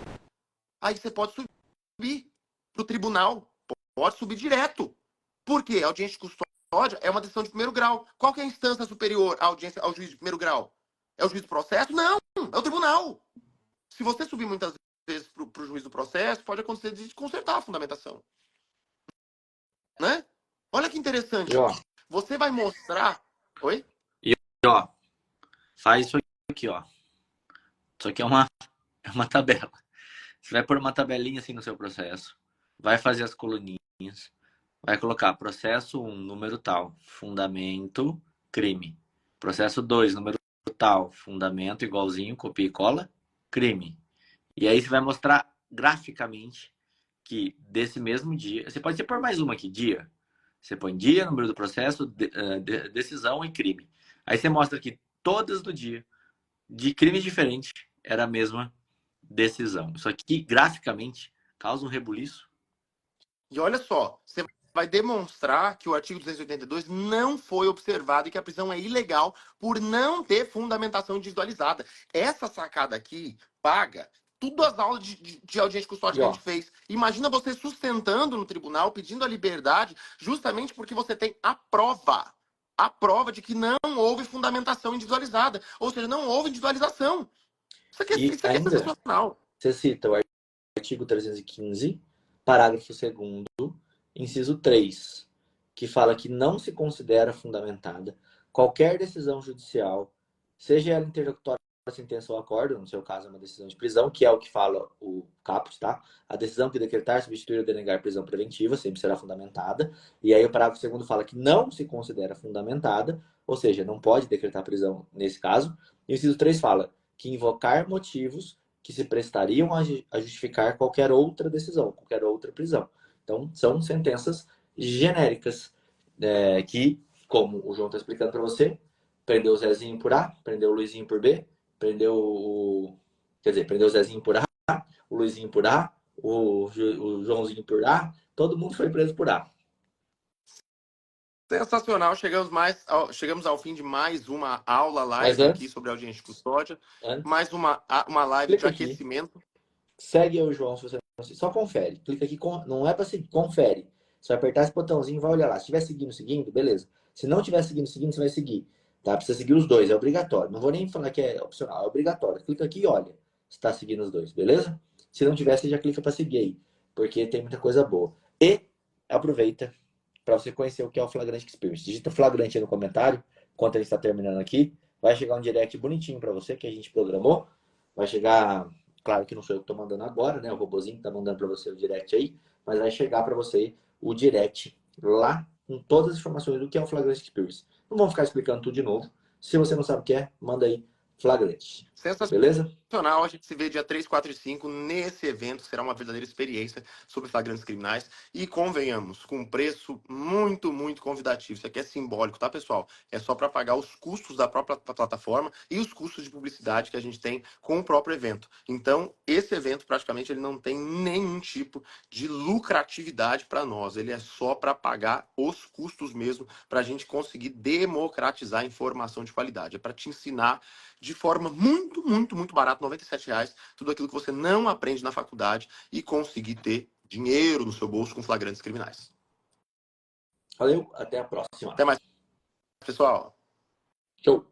aí você pode subir para o tribunal. Pode subir direto. Por quê? A audiência de custódia é uma decisão de primeiro grau. Qual que é a instância superior à audiência, ao juiz de primeiro grau? É o juiz do processo? Não, é o tribunal. Se você subir muitas vezes para o juiz do processo, pode acontecer de consertar a fundamentação. Né? Olha que interessante. E, ó, Você vai mostrar... Oi? ó, faz isso aqui, ó. Isso aqui é uma tabela. Você vai pôr uma tabelinha assim no seu processo. Vai fazer as coluninhas. Vai colocar processo 1, número tal, fundamento, crime. Processo 2, número tal, fundamento igualzinho, copia e cola, crime. E aí você vai mostrar graficamente que desse mesmo dia, você pode pôr mais uma aqui, dia. Você põe dia, número do processo, decisão e crime. Aí você mostra que todas do dia, de crimes diferentes, era a mesma decisão. Isso aqui, graficamente, causa um rebuliço. E olha só, você vai demonstrar que o artigo 282 não foi observado e que a prisão é ilegal por não ter fundamentação individualizada. Essa sacada aqui paga tudo as aulas de audiência de custódia E, que a ó, gente fez. Imagina você sustentando no tribunal, pedindo a liberdade, justamente porque você tem a prova. A prova de que não houve fundamentação individualizada. Ou seja, não houve individualização. e Isso aqui é ainda, sensacional. você cita o artigo 315, parágrafo 2º, inciso 3, que fala que não se considera fundamentada qualquer decisão judicial, seja ela interlocutória, sentença ou acordo, no seu caso é uma decisão de prisão, que é o que fala o caput, tá? A decisão que decretar, substituir ou denegar prisão preventiva sempre será fundamentada. E aí o parágrafo 2º fala que não se considera fundamentada, ou seja, não pode decretar prisão nesse caso. E o inciso 3 fala que invocar motivos que se prestariam a justificar qualquer outra decisão, qualquer outra prisão. Então, são sentenças genéricas que, como o João está explicando para você, prendeu o Zezinho por A, prendeu o Luizinho por B, prendeu o... Quer dizer, prendeu o Zezinho por A, o Luizinho por A, o Joãozinho por A, todo mundo foi preso por A. Sensacional, chegamos ao fim de mais uma aula Mas live aqui antes, sobre audiência de custódia, antes, mais uma live de clica aqui, aquecimento. segue eu, João, se você não só confere. Clica aqui, não é para seguir, confere. Você vai apertar esse botãozinho e vai olhar lá. Se estiver seguindo, beleza. Se não estiver seguindo, você vai seguir. Tá? Precisa seguir os dois, é obrigatório. Não vou nem falar que é opcional, é obrigatório. Clica aqui e olha se está seguindo os dois, beleza? Se não tiver, você já clica para seguir aí, porque tem muita coisa boa. E aproveita para você conhecer o que é o Flagrante Experience. Digita Flagrante aí no comentário, enquanto a gente está terminando aqui. Vai chegar um direct bonitinho para você, que a gente programou. Vai chegar, claro que não sou eu que estou mandando agora, né? O robozinho está mandando para você o direct aí, mas vai chegar para você o direct lá com todas as informações do que é o Flagrante Experience. Não vamos ficar explicando tudo de novo. Se você não sabe o que é, manda aí Flagrante. Beleza? A gente se vê dia 3, 4 e 5 nesse evento, será uma verdadeira experiência sobre flagrantes criminais e convenhamos, com um preço muito, muito convidativo. Isso aqui é simbólico, tá, pessoal? É só para pagar os custos da própria plataforma e os custos de publicidade que a gente tem com o próprio evento. Então, esse evento praticamente ele não tem nenhum tipo de lucratividade para nós, ele é só para pagar os custos mesmo, para a gente conseguir democratizar a informação de qualidade. É para te ensinar de forma muito, muito, muito barata, R$ 97, tudo aquilo que você não aprende na faculdade e conseguir ter dinheiro no seu bolso com flagrantes criminais. Valeu, até a próxima. Até mais, pessoal. Show.